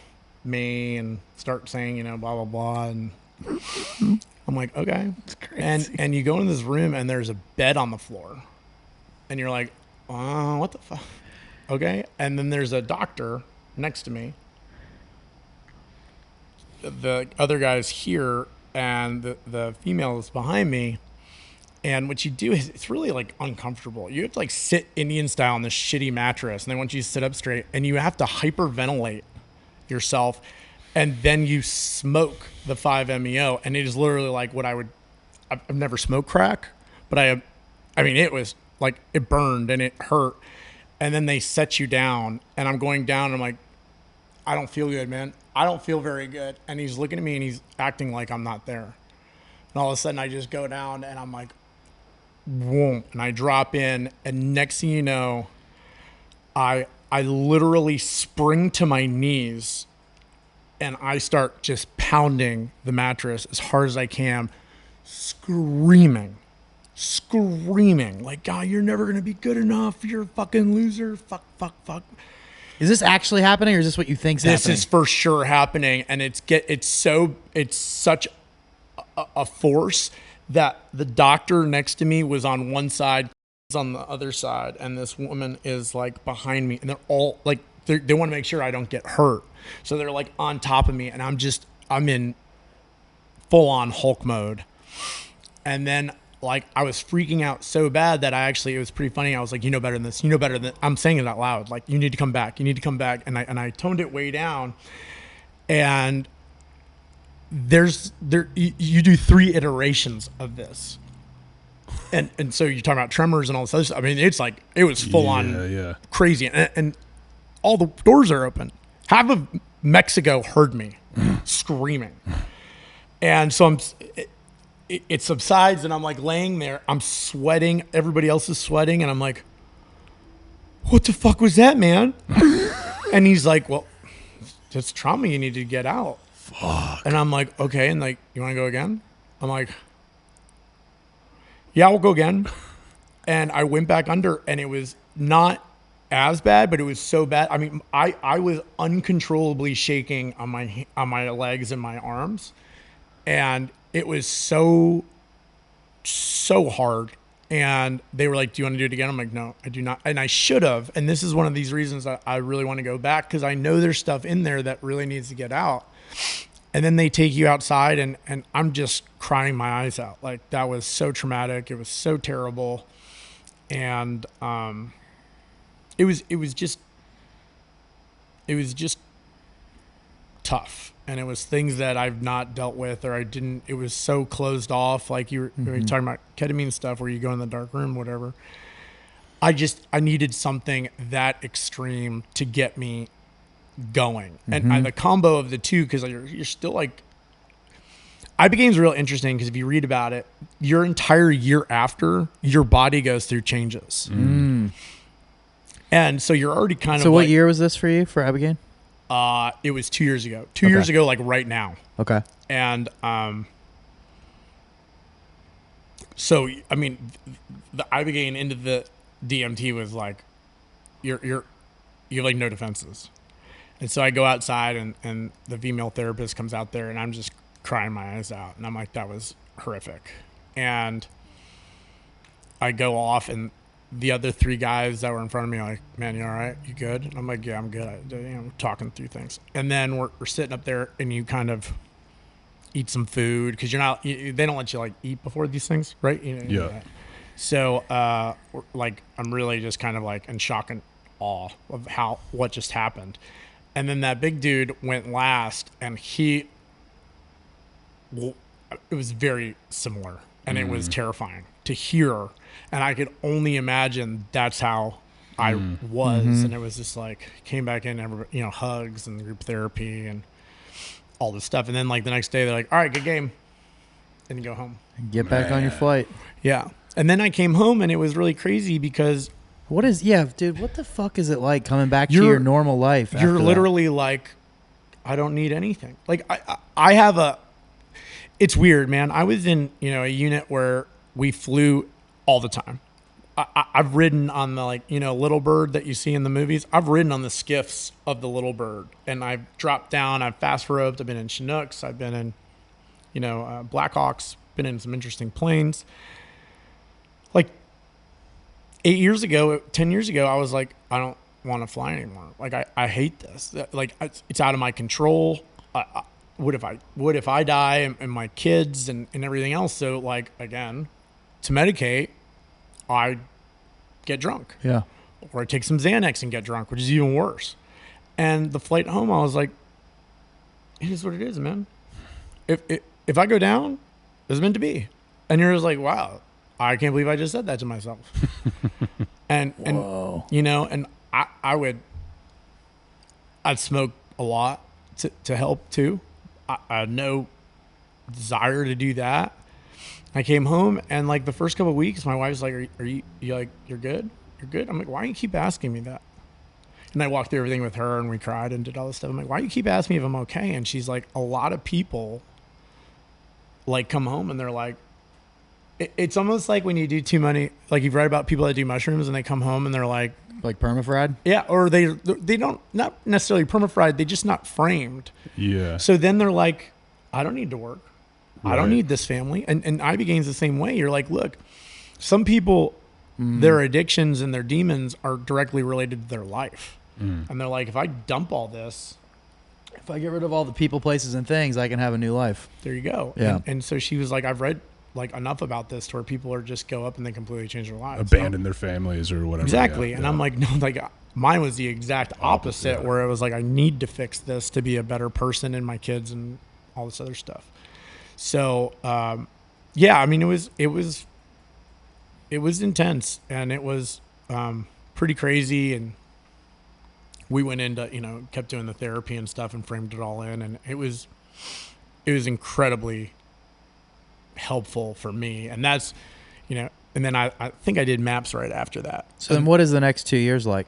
me and start saying, blah, blah, blah. And I'm like, okay. It's crazy. And you go into this room, and there's a bed on the floor. And you're like, oh, what the fuck? Okay. And then there's a doctor next to me. The other guy's here, and the female is behind me. And what you do is, it's really like uncomfortable. You have to like sit Indian style on this shitty mattress, and they want you to sit up straight, and you have to hyperventilate yourself, and then you smoke the 5-MeO, and it is literally like what I've never smoked crack, but I mean, it was like, it burned and it hurt. And then they set you down, and I'm going down, and I'm like, I don't feel good, man. I don't feel very good. And he's looking at me, and he's acting like I'm not there. And all of a sudden I just go down, and I'm like, whoom, and I drop in, and next thing you know, I literally spring to my knees, and I start just pounding the mattress as hard as I can, screaming, like, God, you're never going to be good enough. You're a fucking loser. Fuck. Is this actually happening, or is this what you think's happening? This is for sure happening, and it's such a force that the doctor next to me was on one side, on the other side, and this woman is like behind me, and they're all like, they want to make sure I don't get hurt, so they're like on top of me, and I'm in full on Hulk mode. And then like I was freaking out so bad that it was pretty funny. I was like, you know better than this. You know better than, I'm saying it out loud. Like, you need to come back. And I toned it way down. And you do 3 iterations of this. And so you're talking about tremors and all this other stuff. I mean, it's like, it was full on crazy. And all the doors are open. Half of Mexico heard me screaming. And so it subsides and I'm like laying there. I'm sweating. Everybody else is sweating. And I'm like, what the fuck was that, man? And he's like, well, it's trauma you need to get out. Fuck. And I'm like, okay. And like, you want to go again? I'm like, yeah, we'll go again. And I went back under and it was not as bad, but it was so bad. I mean, I was uncontrollably shaking on my legs and my arms. And it was so hard. And they were like, do you want to do it again? I'm like, no, I do not. And I should have. And this is one of these reasons that I really want to go back, because I know there's stuff in there that really needs to get out. And then they take you outside and I'm just crying my eyes out. Like, that was so traumatic. It was so terrible. And it was just tough. And it was things that I've not dealt with, or it was so closed off. Like you were talking about ketamine stuff where you go in the dark room, whatever. I needed something that extreme to get me going. And the combo of the two, because you're still like, ibogaine is real interesting, because if you read about it, your entire year after, your body goes through changes. And so you're already kind of. So what year was this for you, for ibogaine? It was 2 years ago. 2 years ago, like right now. Okay. And so I mean, the ibogaine into the DMT was like, you have like no defenses. And so I go outside and the female therapist comes out there and I'm just crying my eyes out. And I'm like, that was horrific. And I go off and the other three guys that were in front of me are like, man, you all right? You good? And I'm like, yeah, I'm good. We're talking through things. And then we're sitting up there and you kind of eat some food, because they don't let you like eat before these things, right? Yeah. So like, I'm really just kind of like in shock and awe of what just happened. And then that big dude went last, and it was very similar, and it was terrifying to hear. And I could only imagine that's how I was. And it was just like, came back in, everybody, hugs and group therapy and all this stuff. And then like the next day they're like, all right, good game. And you go home. Get back on your flight. Yeah. And then I came home and it was really crazy because dude, what the fuck is it like coming back to your normal life? You're literally like, I don't need anything. Like I have it's weird, man. I was in, a unit where we flew all the time. I've ridden on the Little Bird that you see in the movies. I've ridden on the skiffs of the Little Bird, and I've dropped down. I've fast roped. I've been in Chinooks. I've been in, Blackhawks. Been in some interesting planes. Like 10 years ago, I was like, I don't want to fly anymore. Like I hate this. Like it's out of my control. What if I die and my kids and everything else? So like, again, to medicate, I get drunk. Yeah. Or I take some Xanax and get drunk, which is even worse. And the flight home, I was like, it is what it is, man. If I go down, it's meant to be. And you're just like, wow, I can't believe I just said that to myself. and I'd smoke a lot to help too. I had no desire to do that. I came home and like the first couple of weeks, my wife's like, are you like, you're good? You're good? I'm like, why do you keep asking me that? And I walked through everything with her and we cried and did all this stuff. I'm like, why do you keep asking me if I'm okay? And she's like, a lot of people like come home and they're like, it's almost like when you do too many, like you've read about people that do mushrooms and they come home and they're like permafried? Yeah. Or they don't, not necessarily permafried. They just not framed. Yeah. So then they're like, I don't need to work. Right. I don't need this family. And ibogaine's the same way. You're like, look, some people, their addictions and their demons are directly related to their life. And they're like, if I dump all this, if I get rid of all the people, places, and things, I can have a new life. There you go. Yeah. And so she was like, I've read like enough about this to where people are just go up and they completely change their lives. Abandon their families or whatever. Exactly. Yeah. And I'm like, no, like mine was the exact opposite where it was like, I need to fix this to be a better person and my kids and all this other stuff. So, I mean, it was it was intense, and it was pretty crazy. And we went into, kept doing the therapy and stuff and framed it all in, and it was incredibly helpful for me. And that's, and then I think I did MAPS right after that. So then what is the next 2 years like?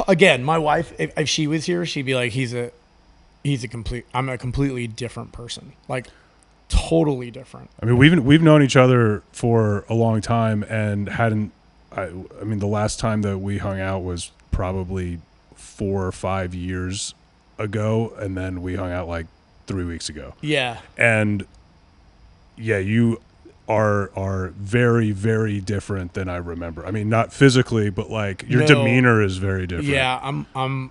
Again, my wife, if she was here, she'd be like, I'm a completely different person. Like, totally different. I mean, we've known each other for a long time and I mean, the last time that we hung out was probably 4 or 5 years ago, and then we hung out like 3 weeks ago. Yeah. And yeah, you are very, very different than I remember. I mean, not physically, but like your demeanor is very different. Yeah, I'm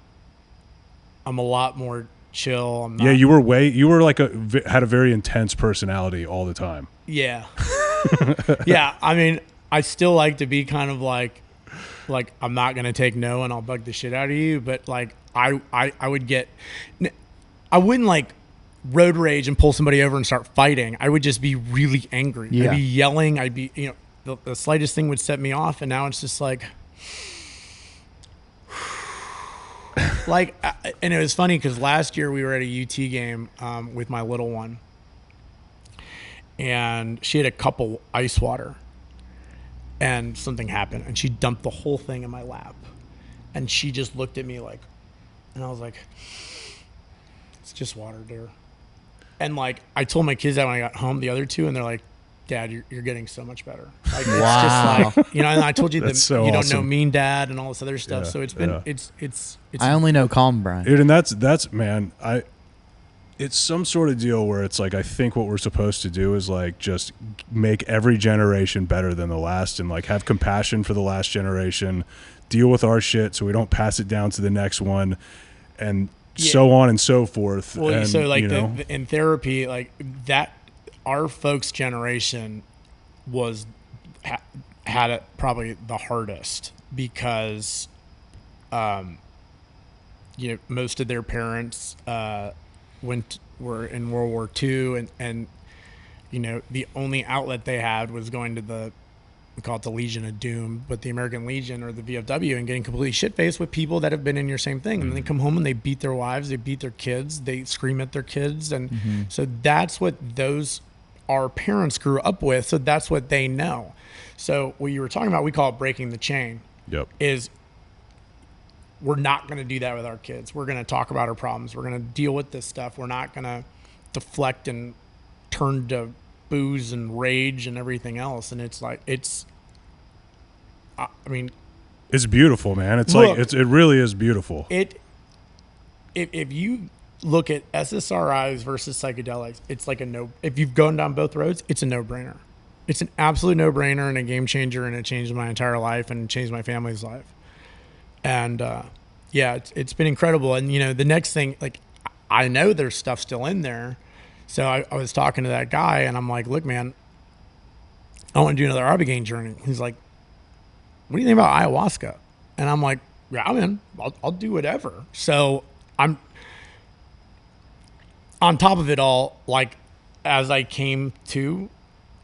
a lot more chill. I'm not, yeah, you were like had a very intense personality all the time. Yeah. Yeah, I mean, I still like to be kind of like I'm not gonna take no, and I'll bug the shit out of you. But like I wouldn't like road rage and pull somebody over and start fighting. I would just be really angry. Yeah. I'd be yelling. I'd be, the slightest thing would set me off. And now it's just like, and it was funny because last year we were at a UT game with my little one, and she had a cup of ice water, and something happened, and she dumped the whole thing in my lap, and she just looked at me like, and I was like, it's just water, dear. And like, I told my kids that when I got home, the other two, and they're like, Dad, you're getting so much better. Like, it's just like, and I told you that so you don't awesome. know mean dad and all this other stuff. Yeah, So it's been, yeah. it's I only know calm Bryan. Dude, and that's man, it's some sort of deal where it's like, I think what we're supposed to do is like just make every generation better than the last, and like have compassion for the last generation, deal with our shit so we don't pass it down to the next one, and so on and so forth. Well, and, so like in therapy, like that, our folks' generation was had it probably the hardest because, most of their parents were in World War II, and the only outlet they had was going to we call it the Legion of Doom, but the American Legion or the VFW, and getting completely shit-faced with people that have been in your same thing. And then they come home and they beat their wives, they beat their kids, they scream at their kids. And so that's what our parents grew up with. So that's what they know. So what you were talking about, we call it breaking the chain. Yep. Is we're not going to do that with our kids. We're going to talk about our problems. We're going to deal with this stuff. We're not going to deflect and turn to booze and rage and everything else. And it's like, I mean, it's beautiful, man. It's look, like, it really is beautiful. If you look at SSRIs versus psychedelics, it's like if you've gone down both roads, it's a no-brainer. It's an absolute no-brainer and a game changer, and it changed my entire life and changed my family's life. And it's been incredible. And the next thing, like, I know there's stuff still in there. So I was talking to that guy, and I'm like, look, man, I want to do another ibogaine journey. He's like, what do you think about ayahuasca? And I'm like, yeah, man, I'll do whatever. So I'm on top of it all. Like, as I came to,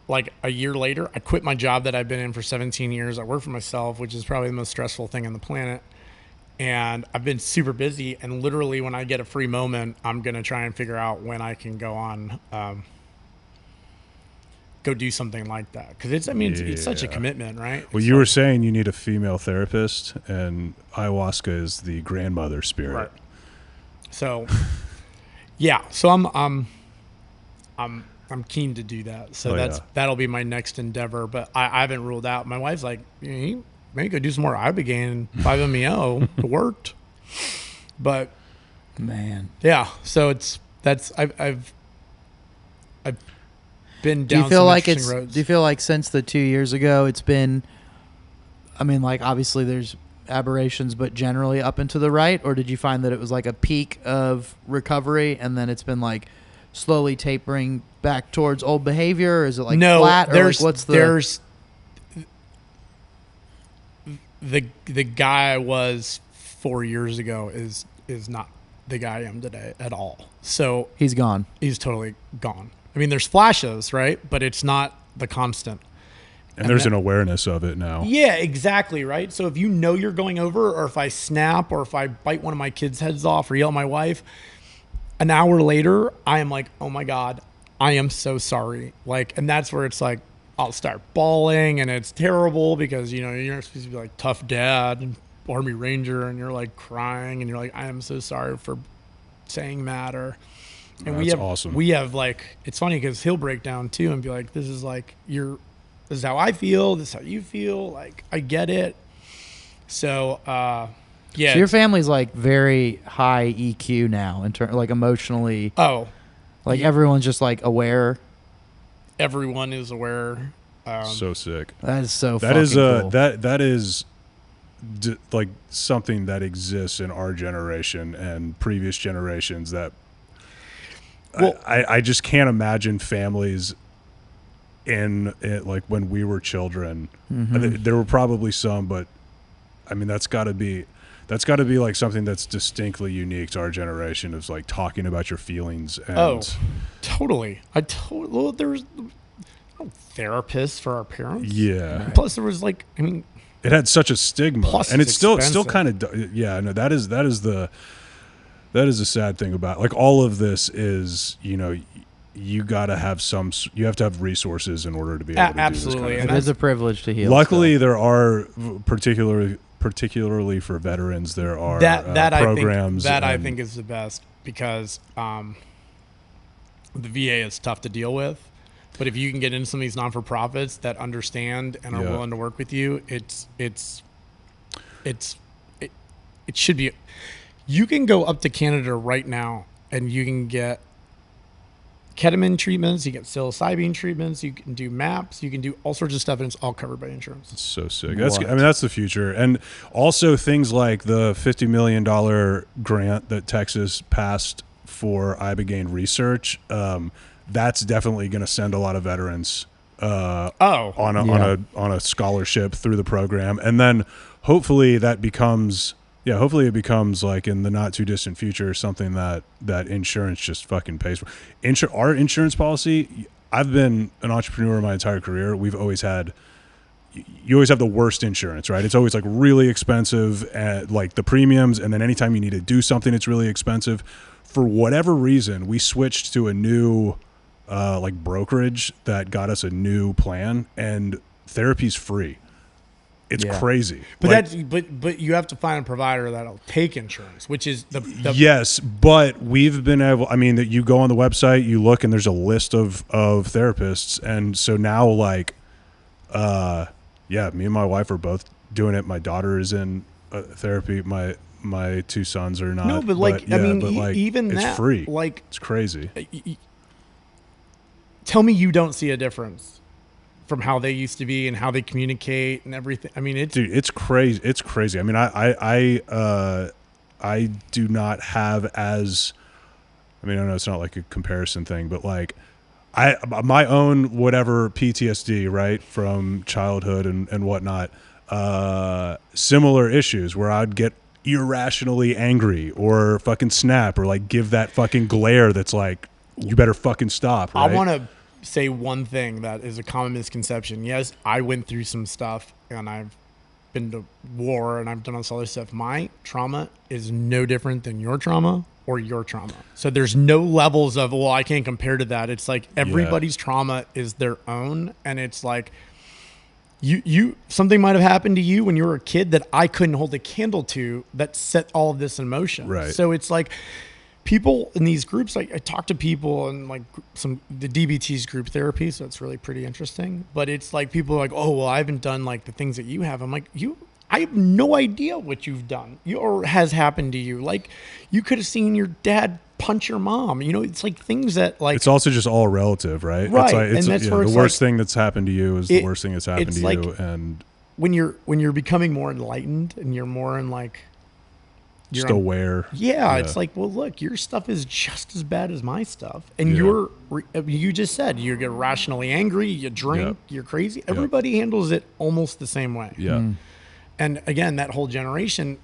like, a year later, I quit my job that I've been in for 17 years. I work for myself, which is probably the most stressful thing on the planet. And I've been super busy. And literally, when I get a free moment, I'm going to try and figure out when I can go on, go do something like that. Because it's such a commitment, right? Well, you were saying you need a female therapist, and ayahuasca is the grandmother spirit. Right. So, yeah. So I'm keen to do that. So that'll be my next endeavor. But I haven't ruled out. My wife's like, maybe go do some more ibogaine and 5-MeO. It worked. But Man. yeah. So I've been down Do you feel some like interesting roads. Do you feel like since the 2 years ago it's been, I mean, like, obviously there's aberrations, but generally up and to the right? Or did you find that it was like a peak of recovery and then it's been like slowly tapering back towards old behavior? Or is it like flat? Or like, what's there's the guy I was 4 years ago is not the guy I am today at all. So he's gone. He's totally gone. I mean, there's flashes, right? But it's not the constant. And there's an awareness of it now. Yeah, exactly, right? So if you know you're going over, or if I snap, or if I bite one of my kids' heads off or yell at my wife, an hour later, I am like, oh my God, I am so sorry. Like, and that's where it's like, I'll start bawling, and it's terrible because, you know, you're supposed to be like tough dad and Army Ranger, and you're like crying, and you're like, I am so sorry for saying that. Or, and That's awesome. We have like, it's funny because he'll break down too and be like, this is this is how I feel. This is how you feel. Like, I get it. So, yeah. So your family's like very high EQ now, like emotionally. Oh, like everyone's just like aware. Everyone is aware. So sick. That is so. That is cool. that is like something that exists in our generation and previous generations. That I just can't imagine families in it, like when we were children. Mm-hmm. There were probably some, but I mean that's got to be like something that's distinctly unique to our generation, is like talking about your feelings. And totally. Well, there was no therapists for our parents. Yeah. Plus there was like, I mean, it had such a stigma, plus and it's still expensive. kind of, yeah, no, that is the sad thing about, like, all of this is, you know, you have to have resources in order to be able to absolutely. do this kind of It thing. is a privilege to heal. Luckily, there are particularly for veterans, there are programs. I think is the best, because the VA is tough to deal with. But if you can get into some of these non-for-profits that understand and are willing to work with you, it should be. You can go up to Canada right now and you can get ketamine treatments, you get psilocybin treatments, you can do maps, you can do all sorts of stuff, and it's all covered by insurance. It's so sick. That's the future. And also things like the $50 million grant that Texas passed for ibogaine research. That's definitely going to send a lot of veterans on a scholarship through the program, and then hopefully it becomes like in the not too distant future something that insurance just fucking pays for. Our insurance policy. I've been an entrepreneur my entire career. You always have the worst insurance, right? It's always like really expensive, like the premiums, and then anytime you need to do something, it's really expensive. For whatever reason, we switched to a new like brokerage that got us a new plan, and therapy's free. It's crazy. But but you have to find a provider that'll take insurance, which is the yes. But we've been able. I mean, that you go on the website, you look, and there's a list of therapists, and so now like, me and my wife are both doing it. My daughter is in therapy. My two sons are not. No, but like, I mean, even it's that, free. Like, it's crazy. Tell me you don't see a difference from how they used to be and how they communicate and everything. I mean, it's crazy. It's crazy. I mean, I do not have as. I mean, I know it's not like a comparison thing, but like, my own whatever PTSD, right, from childhood and whatnot, similar issues where I'd get irrationally angry or fucking snap or like give that fucking glare that's like, you better fucking stop, right? I want to say one thing that is a common misconception. Yes, I went through some stuff and I've been to war and I've done all this other stuff. My trauma is no different than your trauma or your trauma. So there's no levels of, well, I can't compare to that. It's like everybody's trauma is their own. And it's like, you something might have happened to you when you were a kid that I couldn't hold a candle to that set all of this in motion. Right. So it's like people in these groups, like I talk to people and like the DBT's group therapy. So it's really pretty interesting, but it's like people are like, oh, well, I haven't done like the things that you have. I'm like, I have no idea what you've done or has happened to you. Like you could have seen your dad punch your mom. You know, it's like things that like. It's also just all relative, right? Right. It's like, and that's where the it's worst like, thing that's happened to you is the worst thing that's happened to like you. And when you're becoming more enlightened and you're more in like. Just aware. Yeah, it's like, well, look, your stuff is just as bad as my stuff. And you just said you get rationally angry, you drink, you're crazy. Everybody handles it almost the same way. Yeah. Mm. And again, that whole generation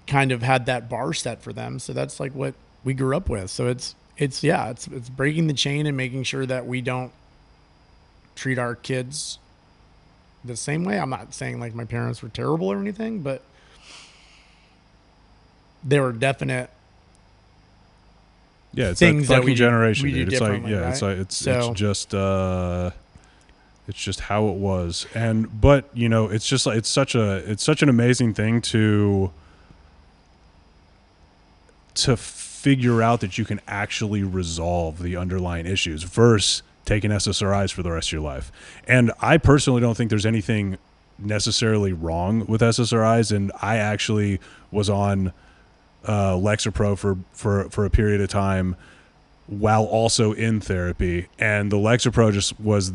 kind of had that bar set for them. So that's like what we grew up with. So it's breaking the chain and making sure that we don't treat our kids the same way. I'm not saying like my parents were terrible or anything, but there were definite Yeah, it's things that that fucking generation, we do dude. It's like, differently, yeah, right? it's just how it was. But you know, it's just like it's such an amazing thing to figure out that you can actually resolve the underlying issues versus taking SSRIs for the rest of your life. And I personally don't think there's anything necessarily wrong with SSRIs. And I actually was on Lexapro for a period of time while also in therapy. And the Lexapro just was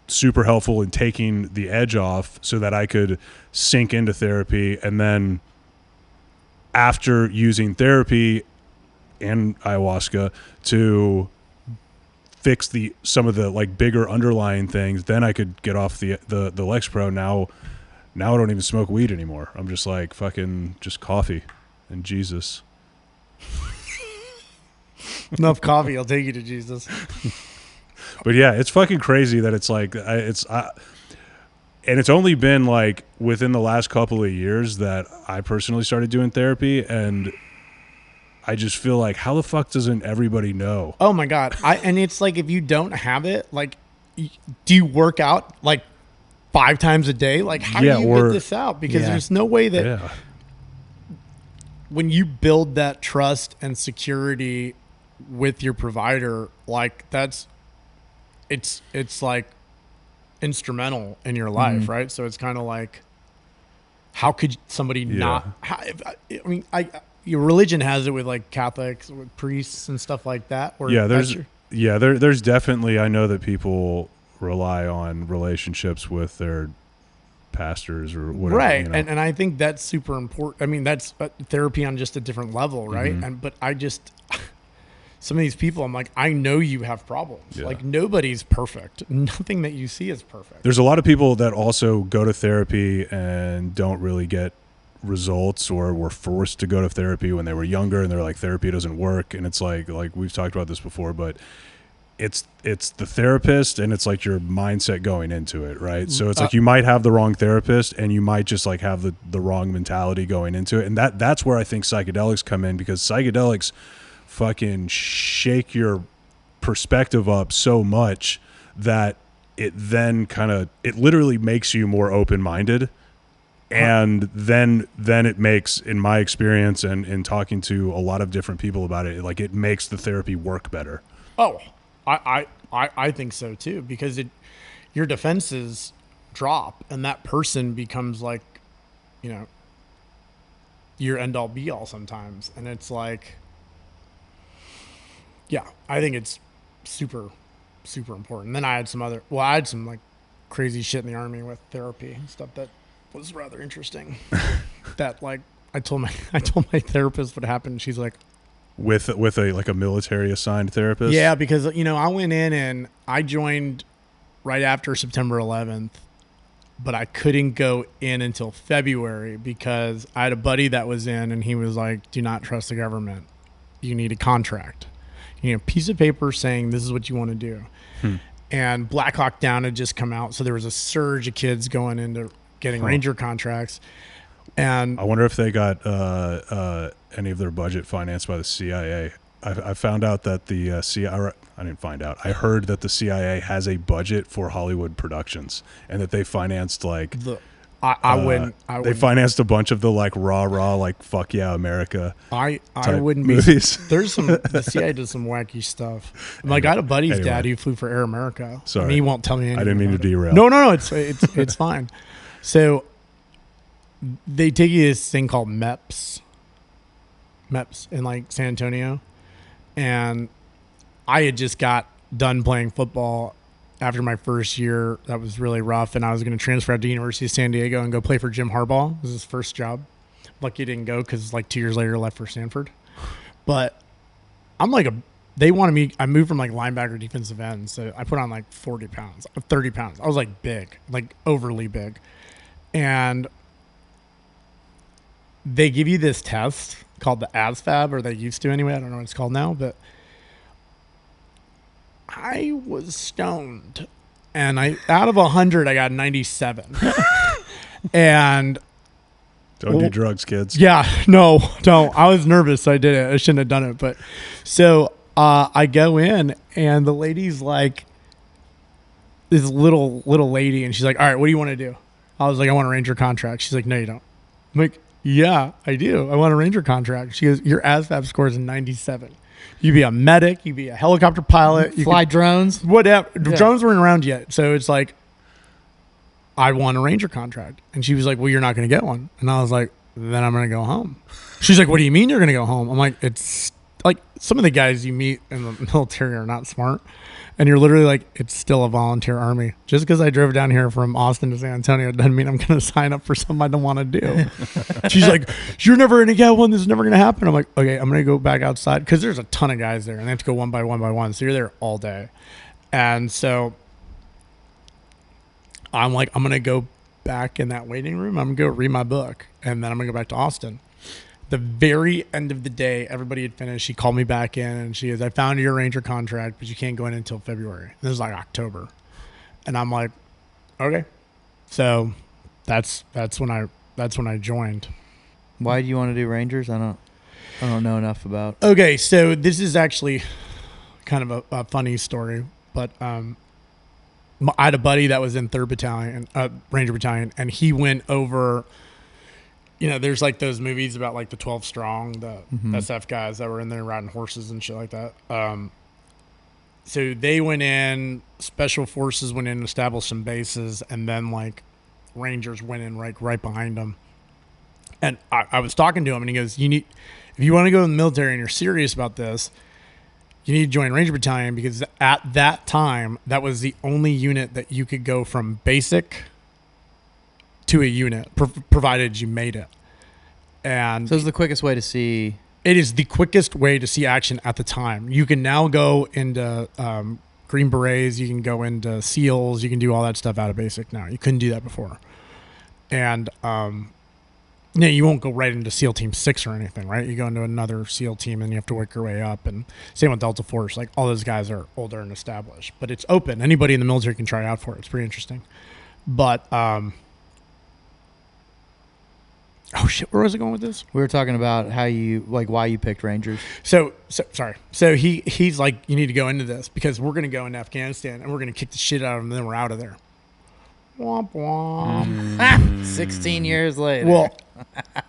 super helpful in taking the edge off so that I could sink into therapy. And then after using therapy and ayahuasca to fix some of the like bigger underlying things, then I could get off the Lexapro. Now I don't even smoke weed anymore. I'm just like fucking just coffee and Jesus. Enough coffee, I'll take you to Jesus. But yeah, it's fucking crazy that it's like and it's only been like within the last couple of years that I personally started doing therapy, and I just feel like, how the fuck doesn't everybody know? Oh my God. And it's like, if you don't have it, like, do you work out like 5 times a day? Like, how do you get this out? Because there's no way that when you build that trust and security with your provider, like it's like instrumental in your life, right? So it's kind of like, how could somebody not? Your religion has it with like Catholics, with priests and stuff like that. There's definitely, I know that people rely on relationships with their pastors or whatever. Right. You know? And I think that's super important. I mean, that's therapy on just a different level, right? Mm-hmm. But I just, some of these people, I'm like, I know you have problems. Yeah. Like, nobody's perfect. Nothing that you see is perfect. There's a lot of people that also go to therapy and don't really get results, or were forced to go to therapy when they were younger and they're like, therapy doesn't work. And it's like we've talked about this before, but it's the therapist and it's like your mindset going into it, right? So it's like you might have the wrong therapist and you might just like have the wrong mentality going into it. And that's where I think psychedelics come in, because psychedelics fucking shake your perspective up so much that it then it literally makes you more open-minded. And then it makes, in my experience and in talking to a lot of different people about it, like it makes the therapy work better. Oh, I think so too, because your defenses drop and that person becomes like, you know, your end all be all sometimes. And it's like, yeah, I think it's super, super important. And then I had some like crazy shit in the Army with therapy and stuff that was rather interesting. That like I told my therapist what happened. She's like, with a military assigned therapist. Yeah, because you know I went in and I joined right after September 11th, but I couldn't go in until February because I had a buddy that was in and he was like, "Do not trust the government. You need a contract. You know, piece of paper saying this is what you want to do." And Black Hawk Down had just come out, so there was a surge of kids going into getting Ranger contracts. And I wonder if they got any of their budget financed by the CIA. I found out that the CIA. I didn't find out. I heard that the CIA has a budget for Hollywood productions, and that they financed like they financed a bunch of the like rah like fuck yeah America. I wouldn't movies. There's the CIA does some wacky stuff. Like I had a buddy's dad who flew for Air America. Sorry, and he won't tell me anything. I didn't mean to derail. No, it's fine. So they take you to this thing called MEPS in like San Antonio, and I had just got done playing football after my first year. That was really rough, and I was going to transfer out to University of San Diego and go play for Jim Harbaugh. It was his first job. Lucky I didn't go because like 2 years later I left for Stanford. But I'm like they wanted me. I moved from like linebacker, defensive end, so I put on like 40 pounds, 30 pounds. I was like big, like overly big, and they give you this test called the ASVAB, or they used to anyway. I don't know what it's called now, but I was stoned and out of 100, I got 97. And Don't do drugs, kids. yeah, no, don't. I was nervous, so I did it. I shouldn't have done it. But so I go in, and the lady's like, this little lady, and she's like, all right, what do you want to do? I was like, I want a ranger contract. She's like, no, you don't. I'm like, yeah, I do. I want a ranger contract. She goes, your ASVAB score is 97. You'd be a medic. You'd be a helicopter pilot. You Fly drones. whatever. Yeah. Drones weren't around yet. So it's like, I want a ranger contract. And she was like, well, you're not going to get one. And I was like, then I'm going to go home. She's like, what do you mean you're going to go home? I'm like, it's like some of the guys you meet in the military are not smart. And you're literally like, it's still a volunteer army. Just because I drove down here from Austin to San Antonio doesn't mean I'm going to sign up for something I don't want to do. She's like, you're never going to get one. This is never going to happen. I'm like, okay, I'm going to go back outside. Because there's a ton of guys there. And they have to go one by one. So you're there all day. And so I'm like, I'm going to go back in that waiting room. I'm going to go read my book. And then I'm going to go back to Austin. The very end of the day, everybody had finished. She called me back in and she goes, I found your ranger contract, but you can't go in until February. This is like October. And I'm like, okay. So that's when I joined. Why do you want to do Rangers? I don't know enough about. Okay, so this is actually kind of a funny story, but I had a buddy that was in 3rd Battalion, Ranger Battalion, and he went over. You know, there's like those movies about like the 12 Strong, the SF guys that were in there riding horses and shit like that. So they went in, Special Forces went in, established some bases, and then like Rangers went in right behind them. And I was talking to him, and he goes, if you want to go in the military and you're serious about this, you need to join Ranger Battalion, because at that time, that was the only unit that you could go from basic to a unit, provided you made it. And So it's the quickest way to see. it is the quickest way to see action at the time. You can now go into Green Berets, you can go into SEALs, you can do all that stuff out of basic now. You couldn't do that before. And you won't go right into SEAL Team 6 or anything, right? You go into another SEAL team and you have to work your way up. And same with Delta Force. Like, all those guys are older and established. But it's open. Anybody in the military can try out for it. It's pretty interesting. But oh shit, where was I going with this? We were talking about why you picked Rangers. So sorry. So he's like, you need to go into this because we're going to go into Afghanistan and we're going to kick the shit out of them and then we're out of there. Womp womp. 16 years later. Well,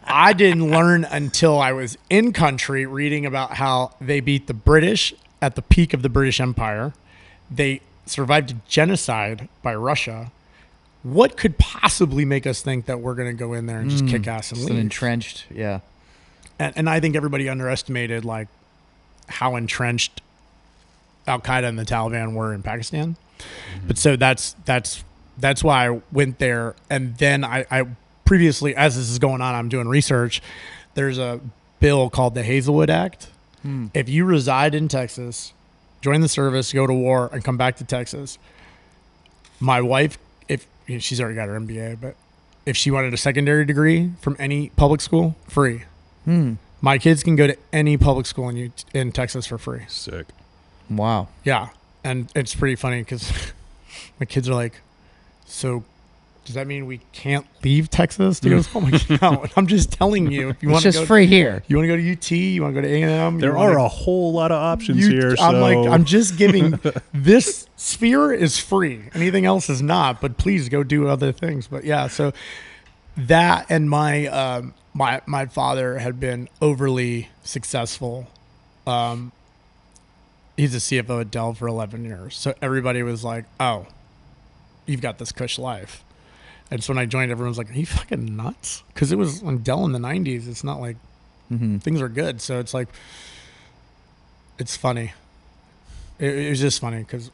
I didn't learn until I was in country reading about how they beat the British at the peak of the British Empire. They survived a genocide by Russia. What could possibly make us think that we're going to go in there and just kick ass and It's leave? an entrenched, yeah. And I think everybody underestimated like how entrenched Al Qaeda and the Taliban were in Pakistan. But so that's why I went there. And then I previously, as this is going on, I'm doing research. There's a bill called the Hazelwood Act. If you reside in Texas, join the service, go to war, and come back to Texas, my wife, she's already got her MBA, but if she wanted a secondary degree from any public school, free. My kids can go to any public school in Texas for free. Sick. Wow. Yeah. And it's pretty funny because my kids are like, so does that mean we can't leave Texas to go to school? I'm like, no, I'm just telling you. If you It's want to just free here. You want to go to UT, you want to go to A&M. There are a whole lot of options here. I'm just giving, this sphere is free. Anything else is not, but please go do other things. But yeah, so that and my father had been overly successful. He's a CFO at Dell for 11 years. So everybody was like, oh, you've got this cush life. And so when I joined, everyone's like, are you fucking nuts? Because it was on Dell in the 90s. It's not like things are good. So it's like, it's funny. It was just funny because.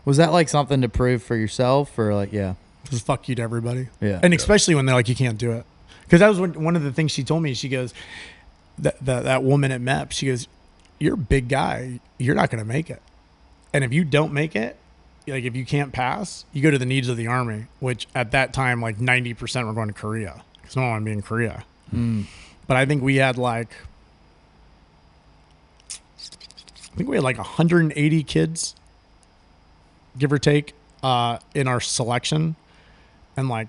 Was that like something to prove for yourself or like, yeah? Just fuck you to everybody. Yeah. And especially when they're like, you can't do it. Because that was one of the things she told me. She goes, that woman at MEP, she goes, you're a big guy. You're not going to make it. And if you don't make it, like if you can't pass, you go to the needs of the army, which at that time, like 90% were going to Korea because no one wanted to be in Korea. But I think we had like 180 kids, give or take, in our selection, and like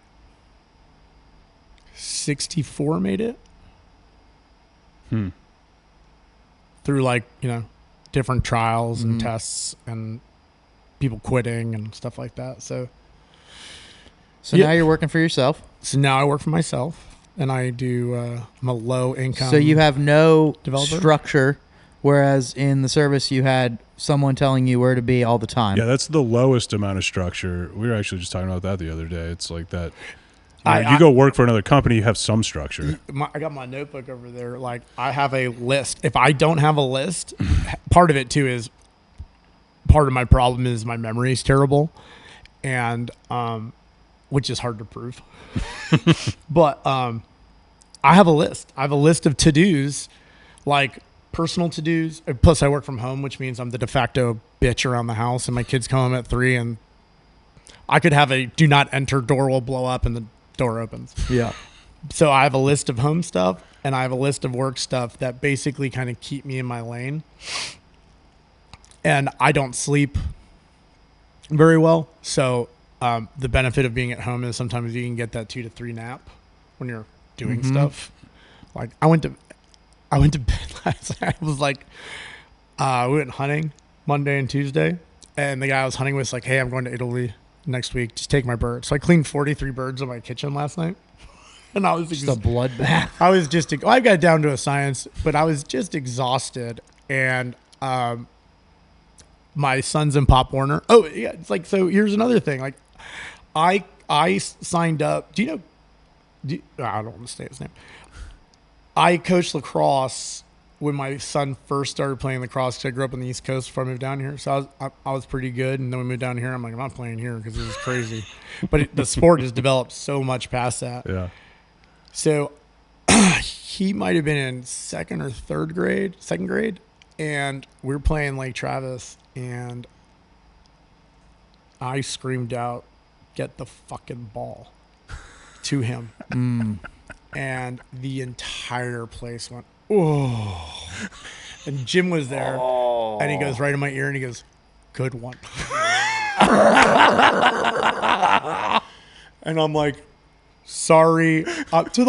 64 made it. Through like, different trials and tests and people quitting and stuff like that. So now you're working for yourself. So now I work for myself, and I do, I'm a low income. So you have no developer structure, whereas in the service you had someone telling you where to be all the time. Yeah, that's the lowest amount of structure. We were actually just talking about that the other day. It's like that. You go work for another company, you have some structure. I got my notebook over there. Like, I have a list. If I don't have a list, part of it too is, part of my problem is my memory is terrible, and which is hard to prove. But I have a list. I have a list of to-dos, like personal to-dos. Plus, I work from home, which means I'm the de facto bitch around the house, and my kids come home at 3, and I could have a do not enter door will blow up and the door opens. Yeah. So I have a list of home stuff, and I have a list of work stuff that basically kind of keep me in my lane. And I don't sleep very well. So the benefit of being at home is sometimes you can get that 2 to 3 nap when you're doing stuff. Like I went to bed last night. I was like, we went hunting Monday and Tuesday, and the guy I was hunting with was like, hey, I'm going to Italy next week. Just take my birds. So I cleaned 43 birds in my kitchen last night. And I was just a bloodbath. I was just, I got down to a science, but I was just exhausted. And my son's in Pop Warner. Oh, yeah. It's like, so here's another thing. Like, I signed up. I don't want to say his name. I coached lacrosse when my son first started playing lacrosse, because I grew up on the East Coast before I moved down here. So I was pretty good. And then we moved down here. I'm like, I'm not playing here because this is crazy. But the sport has developed so much past that. Yeah. So he might have been in second grade. And we were playing Lake Travis. And I screamed out, get the fucking ball to him. And the entire place went, oh. And Jim was there, and he goes right in my ear, and he goes, good one. And I'm like, sorry. To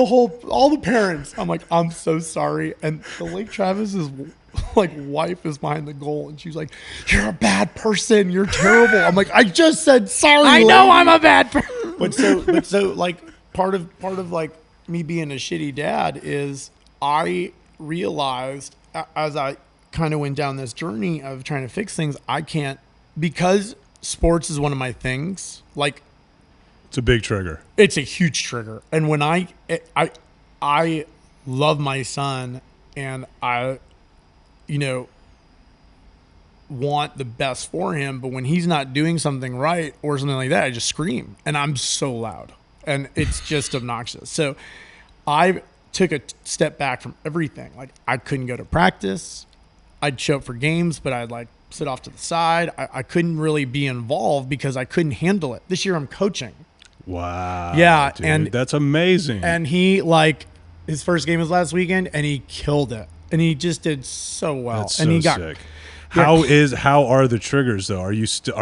all the parents, I'm like, I'm so sorry. And the Lake Travis's wife is behind the goal, and she's like, you're a bad person. You're terrible. I'm like, I just said sorry. I know I'm a bad person. But so like part of like me being a shitty dad is I realized as I kind of went down this journey of trying to fix things, I can't, because sports is one of my things. Like, it's a big trigger. It's a huge trigger. And when I love my son, and I, want the best for him, but when he's not doing something right or something like that, I just scream, and I'm so loud, and it's just obnoxious. So I took a step back from everything. Like, I couldn't go to practice. I'd show up for games, but I'd like sit off to the side. I couldn't really be involved because I couldn't handle it. This year I'm coaching. Wow. Yeah. Dude, and that's amazing. And he, his first game was last weekend, and he killed it. And he just did so well. That's and so he got sick. How are the triggers though? Are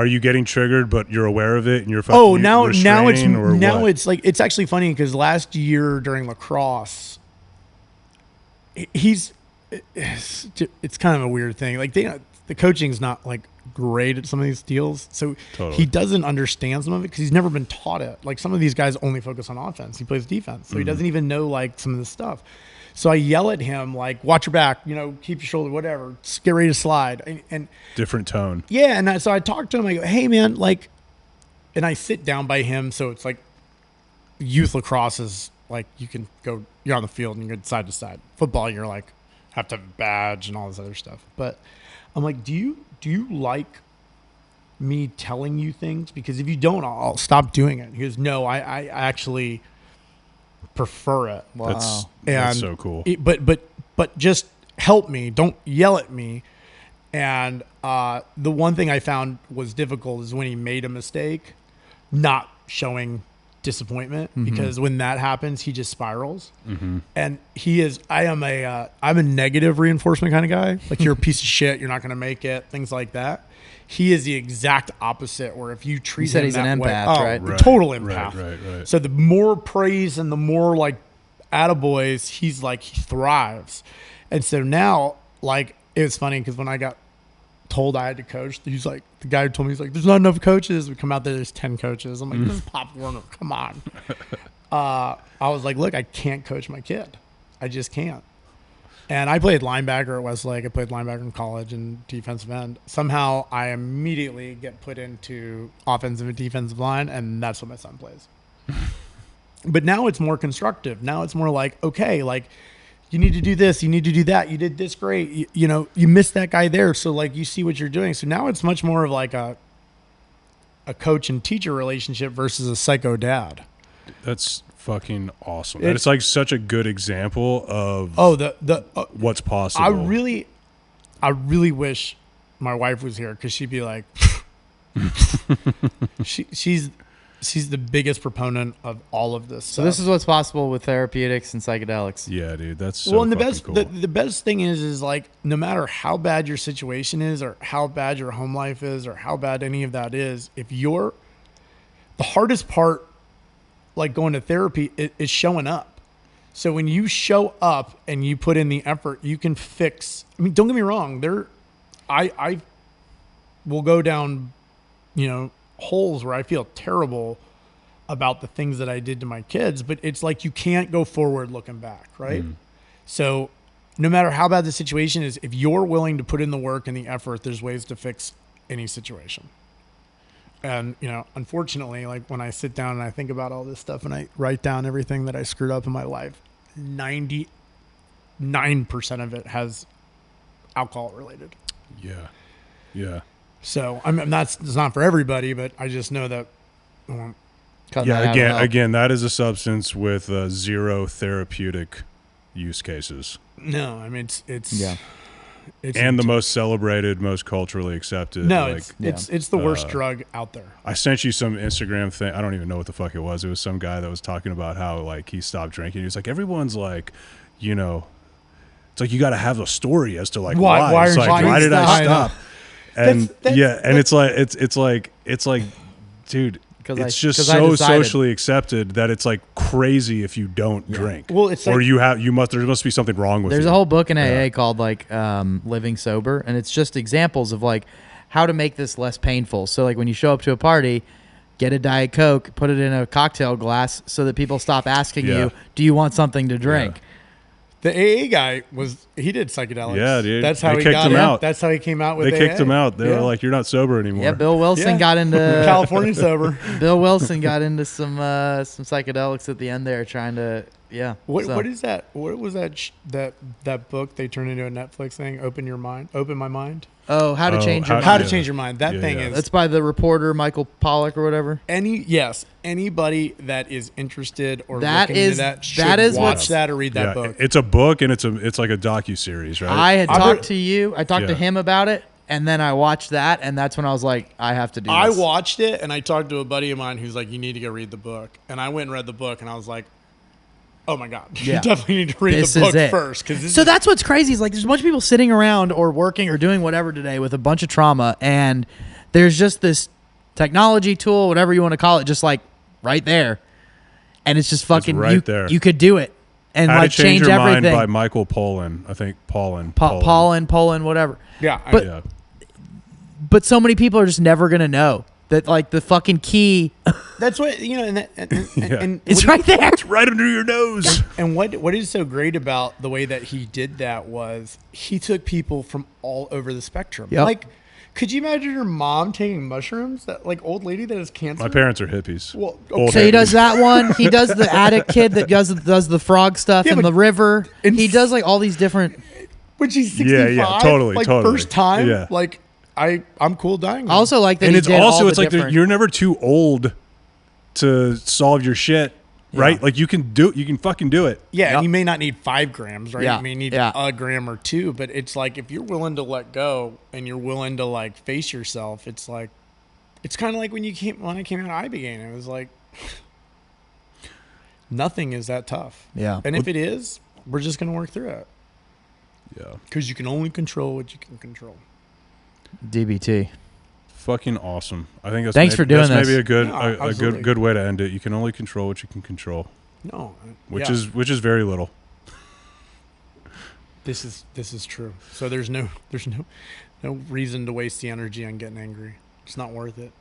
you getting triggered, but you're aware of it and you're fucking it's actually funny because last year during lacrosse, it's kind of a weird thing. Like, the coaching's not like great at some of these deals, so he doesn't understand some of it because he's never been taught it. Like, some of these guys only focus on offense. He plays defense, so he doesn't even know like some of this stuff. So I yell at him like, watch your back, keep your shoulder, whatever, just get ready to slide. And different tone. Yeah. And so I talk to him, I go, hey man, and I sit down by him. So it's like youth lacrosse is like, you're on the field and you go side to side. Football, you're like, have to have a badge and all this other stuff. But I'm like, do you like me telling you things? Because if you don't, I'll stop doing it. He goes, no, I actually prefer it. Wow. That's so cool. But just help me. Don't yell at me. And the one thing I found was difficult is when he made a mistake, not showing disappointment, because when that happens, he just spirals. And I'm a negative reinforcement kind of guy. Like, you're a piece of shit, you're not going to make it, things like that. He is the exact opposite, where if you treat him he's that an way, empath, right? Total empath. Right. So the more praise and the more like attaboys, he's like, he thrives. And so now, like, it was funny because when I got told I had to coach, he's like, the guy who told me, he's like, there's not enough coaches. We come out there's 10 coaches. I'm like, this is Pop Warner, come on. I was like, look, I can't coach my kid. I just can't. And I played linebacker at Westlake. I played linebacker in college and defensive end. Somehow I immediately get put into offensive and defensive line, and that's what my son plays. But now it's more constructive. Now it's more like, okay, like, you need to do this, you need to do that. You did this great. You missed that guy there. So like, you see what you're doing. So now it's much more of like a coach and teacher relationship versus a psycho dad. That's fucking awesome. It's like such a good example of what's possible. I really wish my wife was here, because she'd be like, she's the biggest proponent of all of this. So this is what's possible with therapeutics and psychedelics. Yeah, dude, that's so and cool. the best thing is like, no matter how bad your situation is, or how bad your home life is, or how bad any of that is, the hardest part, like going to therapy, is showing up. So when you show up and you put in the effort, you can fix. I mean, don't get me wrong. I will go down, holes where I feel terrible about the things that I did to my kids, but it's like, you can't go forward looking back, right? So no matter how bad the situation is, if you're willing to put in the work and the effort, there's ways to fix any situation. And, unfortunately, like, when I sit down and I think about all this stuff and I write down everything that I screwed up in my life, 99% of it has alcohol related. Yeah. So it's not for everybody, but I just know that. Again, that is a substance with zero therapeutic use cases. No, I mean, it's and the most celebrated, most culturally accepted. No, it's the worst drug out there. I sent you some Instagram thing. I don't even know what the fuck it was. It was some guy that was talking about how, like, he stopped drinking. He was like, everyone's like, it's like, you got to have a story as to like why. It's like, why did I stop? And it's like, dude, it's just so socially accepted that it's like crazy if you don't drink. Well, it's like, or there must be something wrong with you. There's a whole book in AA called like Living Sober, and it's just examples of like how to make this less painful. So like, when you show up to a party, get a Diet Coke, put it in a cocktail glass so that people stop asking you, do you want something to drink? Yeah. The AA guy he did psychedelics. Yeah, dude. That's how he got him out. That's how he came out with They AA. kicked him out. They were like, you're not sober anymore. Yeah, Bill Wilson got into California sober. Bill Wilson got into some psychedelics at the end there, trying to What is that? What was that book they turned into a Netflix thing? Open My Mind. Oh, How to Change Your Mind. How to Change Your Mind. That thing is. That's by the reporter Michael Pollack or whatever. Anybody that is interested or looking into that should watch that or read that book. It's a book, and it's like a docuseries, right? I had talked to you. I talked to him about it, and then I watched that, and that's when I was like, I have to do this. I watched it, and I talked to a buddy of mine who's like, you need to go read the book. And I went and read the book, and I was like, oh my God, you definitely need to read the book first. So that's what's crazy is like, there's a bunch of people sitting around or working or doing whatever today with a bunch of trauma, and there's just this technology tool, whatever you want to call it, just like right there, and it's just fucking there. You could do it and How like to Change Your everything. Mind by Michael Pollan, I think. Pollan, whatever. Yeah, but so many people are just never gonna know that, like, the fucking key. That's what and it's right there. It's right under your nose. And what is so great about the way that he did that was he took people from all over the spectrum. Yep. Like, could you imagine your mom taking mushrooms? That like old lady that has cancer. My parents are hippies. Well, so he does that one. He does the addict kid that does the frog stuff in the river. He does like all these different. When she's 65, totally. First time, yeah. like I'm cool dying. I also like that, and he it's did also all it's the like different... you're never too old to solve your shit, right? Like you can fucking do it. Yeah, and you may not need 5 grams, right? Yeah. You may need a gram or 2, but it's like if you're willing to let go and you're willing to like face yourself, it's like it's kind of like when I came out of ibogaine. It was like Nothing is that tough. Yeah. And if it is, we're just going to work through it. Yeah. Because you can only control what you can control. DBT. Fucking awesome. I think that's Thanks for doing that's this. maybe a absolutely. good way to end it. You can only control what you can control. No. Which is very little. This is true. So there's no reason to waste the energy on getting angry. It's not worth it.